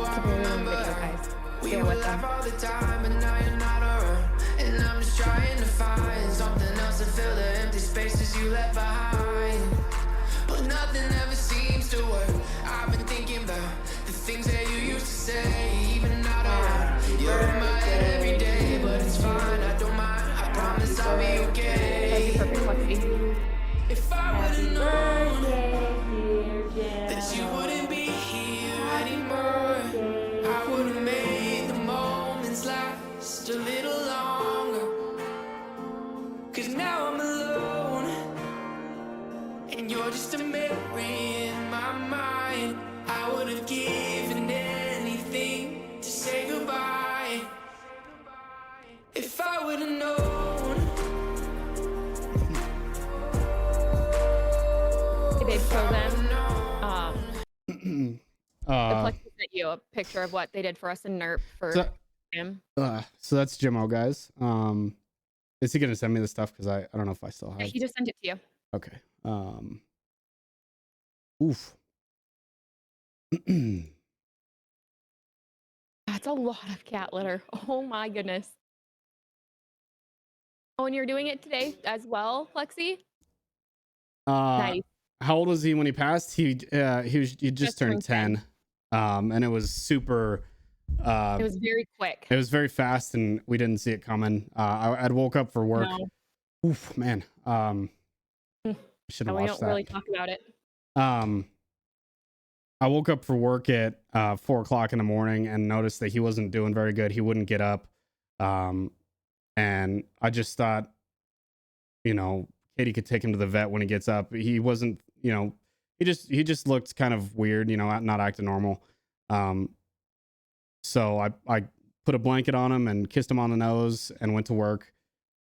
I remember we would laugh all the time, but now you're not around, and I'm just trying to find something else to fill the empty spaces you left behind. But nothing ever seems to work. I've been thinking about the things that you used to say, even not around. You're in my head every day, but it's fine, I don't mind. I promise I'll be okay. If I would've known that you wouldn't be here anymore, I would've made the moments last a little longer. 'Cause now I'm alone, and you're just a memory in my mind. I would've given anything to say goodbye. If I would've known. Hey babe, show them. Plexi sent you a picture of what they did for us in Nerf for him. So that's Jimmo, guys. Is he gonna send me the stuff? Because I don't know if I still Yeah, have. he just sent it to you. Okay. Oof. That's a lot of cat litter. Oh my goodness. Oh, and you're doing it today as well, Lexi? Nice. How old was he when he passed? He just Just turned turned 10. 10. And it was super. It was very quick. It was very fast, and we didn't see it coming. I'd woke up for work. No. Oof, man. Should have We watched don't really that. talk about it. I woke up for work at 4 o'clock in the morning and noticed that he wasn't doing very good. He wouldn't get up. And I just thought, Katie could take him to the vet when he gets up. He wasn't, he just looked kind of weird, not acting normal. So I put a blanket on him and kissed him on the nose and went to work.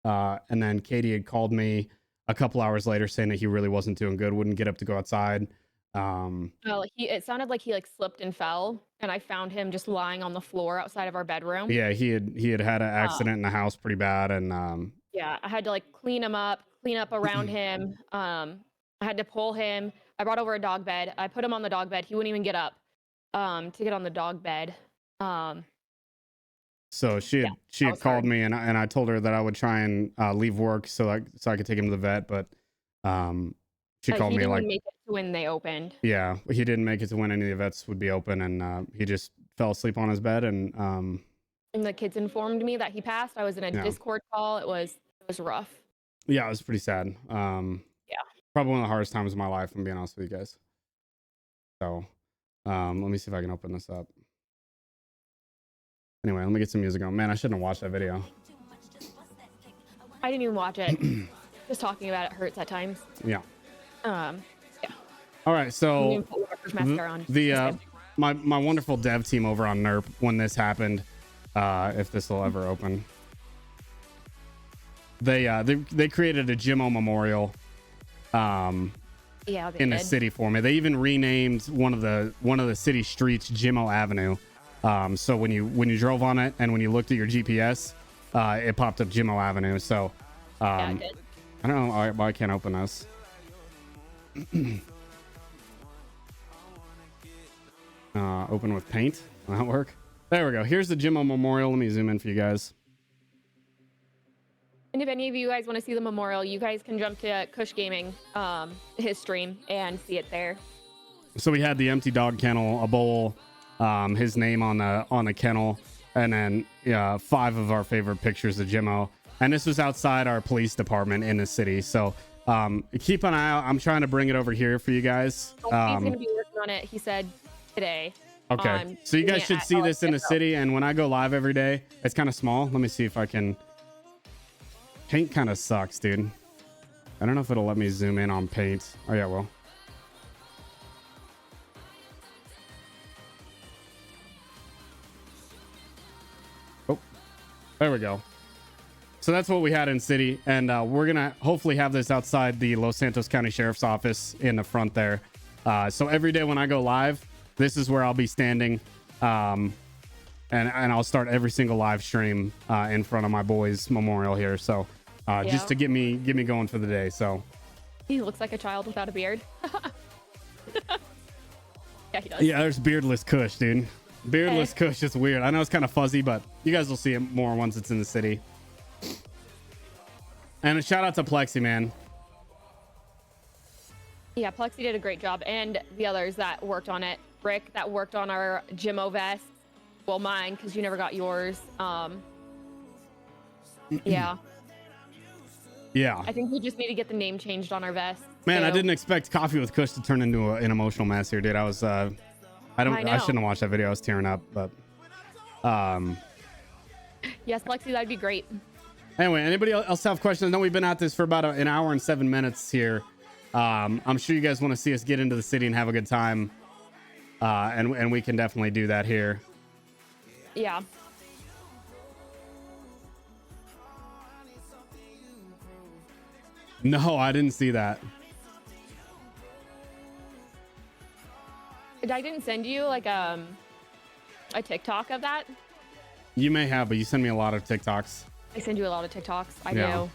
And then Katie had called me a couple hours later saying that he really wasn't doing good, wouldn't get up to go outside. Well, it sounded like he slipped and fell, and I found him just lying on the floor outside of our bedroom. Yeah, he had an accident in the house pretty bad, and yeah, I had to clean up around him. I had to pull him. I brought over a dog bed. I put him on the dog bed. He wouldn't even get up to get on the dog bed. So she had called me, and I told her that I would try and leave work so I could take him to the vet, but she called me he didn't make it to when they opened. Yeah, he didn't make it to when any of the vets would be open, and he just fell asleep on his bed, and the kids informed me that he passed. I was in a Discord call. It was rough. Yeah, it was pretty sad. Probably one of the hardest times of my life, if I'm being honest with you guys. So let me see if I can open this up. Anyway, let me get some music on. Man, I shouldn't have watched that video. I didn't even watch it. Just talking about it hurts at times. Yeah. Yeah. All right, so my wonderful dev team over on NERP, when this happened, if this will ever open, they created a Jimmo memorial in the city for me. They even renamed one of the city streets Jimmo Avenue. So when you drove on it and when you looked at your GPS, it popped up Jimmo Avenue. So I don't know why I can't open this. Open with paint. Will that work? There we go. Here's the Jimmo memorial. Let me zoom in for you guys. And if any of you guys want to see the memorial, you guys can jump to Cush Gaming, his stream, and see it there. So we had the empty dog kennel, a bowl, his name on the kennel, and then 5 of our favorite pictures of Jimmo. And this was outside our police department in the city. So keep an eye out. I'm trying to bring it over here for you guys. He's going to be working on it, he said, today. Okay. So you guys should see this in the city. And when I go live every day, it's kind of small. Let me see if I can. Paint kind of sucks, dude. I don't know if it'll let me zoom in on paint. Oh, yeah, well. Oh, there we go. So that's what we had in city. And we're going to hopefully have this outside the Los Santos County Sheriff's Office in the front there. So every day when I go live, this is where I'll be standing. And I'll start every single live stream in front of my boys' memorial here. So just to get me going for the day. So he looks like a child without a beard. Yeah, he does. Yeah, there's beardless Kush, dude. Beardless Kush is weird. I know it's kind of fuzzy, but you guys will see it more once it's in the city. And a shout out to Plexi, man. Yeah, Plexi did a great job, and the others that worked on it. Rick that worked on our Jimmo vest. Well, mine, because you never got yours. Yeah. Yeah. I think we just need to get the name changed on our vest. Man, too. I didn't expect Coffee with Kush to turn into an emotional mess here, dude. I was I shouldn't have watched that video. I was tearing up, but yes, Lexi, that'd be great. Anyway, anybody else have questions? I know we've been at this for about an hour and 7 minutes here. I'm sure you guys want to see us get into the city and have a good time. And we can definitely do that here. Yeah. No, I didn't see that. I didn't send you like a TikTok of that. You may have, but you send me a lot of TikToks. I send you a lot of TikToks. I Yeah. do.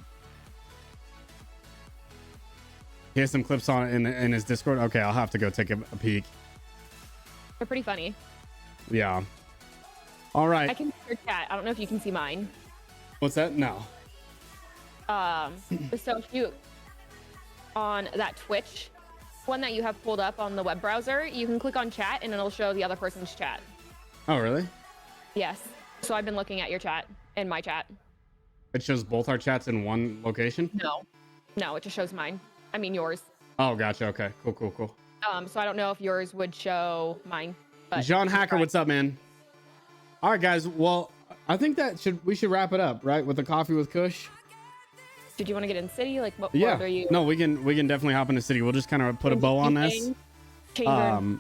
He has some clips on it in his Discord. Okay, I'll have to go take a peek. They're pretty funny. Yeah. All right. I can see your chat. I don't know if you can see mine. What's that? No. So if you on that Twitch one that you have pulled up on the web browser, you can click on chat and it'll show the other person's chat. Oh, really? Yes. So I've been looking at your chat and my chat. It shows both our chats in one location? No, it just shows mine. I mean yours. Oh, gotcha. Okay. Cool. So I don't know if yours would show mine. But John Hacker, what's up, man? All right, guys. Well, I think we should wrap it up, right? With the Coffee with Kush. Did you want to get in city? Like what Yeah. are you? No, we can definitely hop into city. We'll just kind of put a bow on this. Change your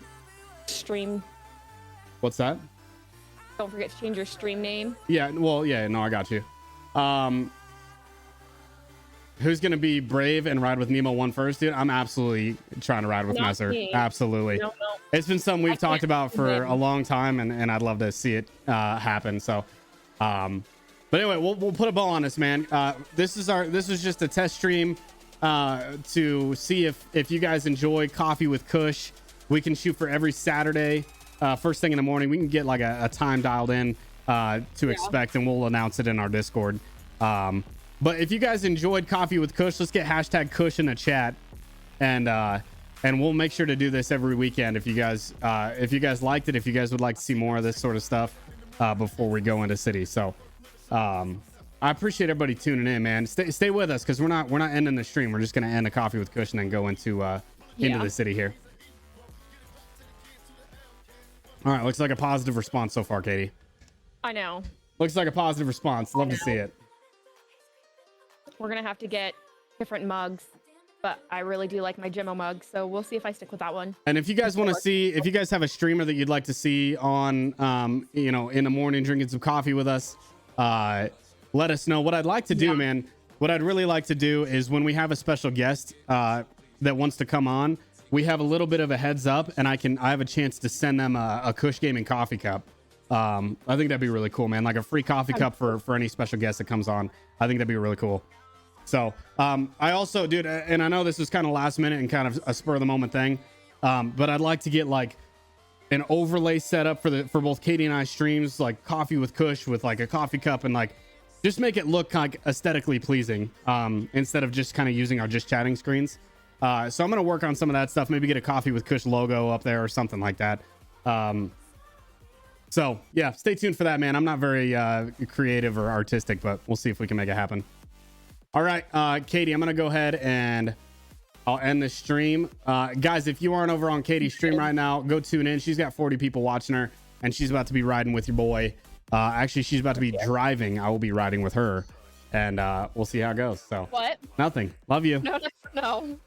stream. What's that? Don't forget to change your stream name. Yeah. Well, yeah. No, I got you. Who's gonna be brave and ride with Nemo 1 first, dude? I'm absolutely trying to ride with Not Messer. me. Absolutely. No. It's been something we've I talked can't about for win. a long time, and I'd love to see it happen. So, but anyway, we'll put a bow on this, man. This was just a test stream to see if you guys enjoy Coffee with Kush. We can shoot for every Saturday, first thing in the morning. We can get like a time dialed in to expect, and we'll announce it in our Discord. But if you guys enjoyed Coffee with Kush, let's get hashtag Kush in the chat, and we'll make sure to do this every weekend. If you guys liked it, if you guys would like to see more of this sort of stuff before we go into city. So I appreciate everybody tuning in, man. Stay with us, because we're not ending the stream. We're just gonna end the Coffee with Kush and then go into the city here. All right, looks like a positive response so far, Katie. I know. Looks like a positive response. Love to see it. We're gonna have to get different mugs, but I really do like my Jimmo mug, so we'll see if I stick with that one. And if you guys want to see, if you guys have a streamer that you'd like to see on, in the morning drinking some coffee with us, let us know. What I'd like to do, man, what I'd really like to do is when we have a special guest that wants to come on, we have a little bit of a heads up, and I have a chance to send them a Kush Gaming coffee cup. I think that'd be really cool, man. Like a free coffee cup for any special guest that comes on. I think that'd be really cool. So I also, dude, and I know this was kind of last minute and kind of a spur of the moment thing, but I'd like to get like an overlay set up for both Katie and I streams, like Coffee with Kush with like a coffee cup, and like just make it look like aesthetically pleasing instead of just kind of using our just chatting screens. So I'm gonna work on some of that stuff. Maybe get a Coffee with Kush logo up there or something like that. So yeah, stay tuned for that, man. I'm not very creative or artistic, but we'll see if we can make it happen. All right, Katie, I'm gonna go ahead and I'll end the stream. Guys, if you aren't over on Katie's stream right now, go tune in. She's got 40 people watching her, and she's about to be riding with your boy. Actually, she's about to be driving. I will be riding with her, and we'll see how it goes. So What? nothing. Love you. No.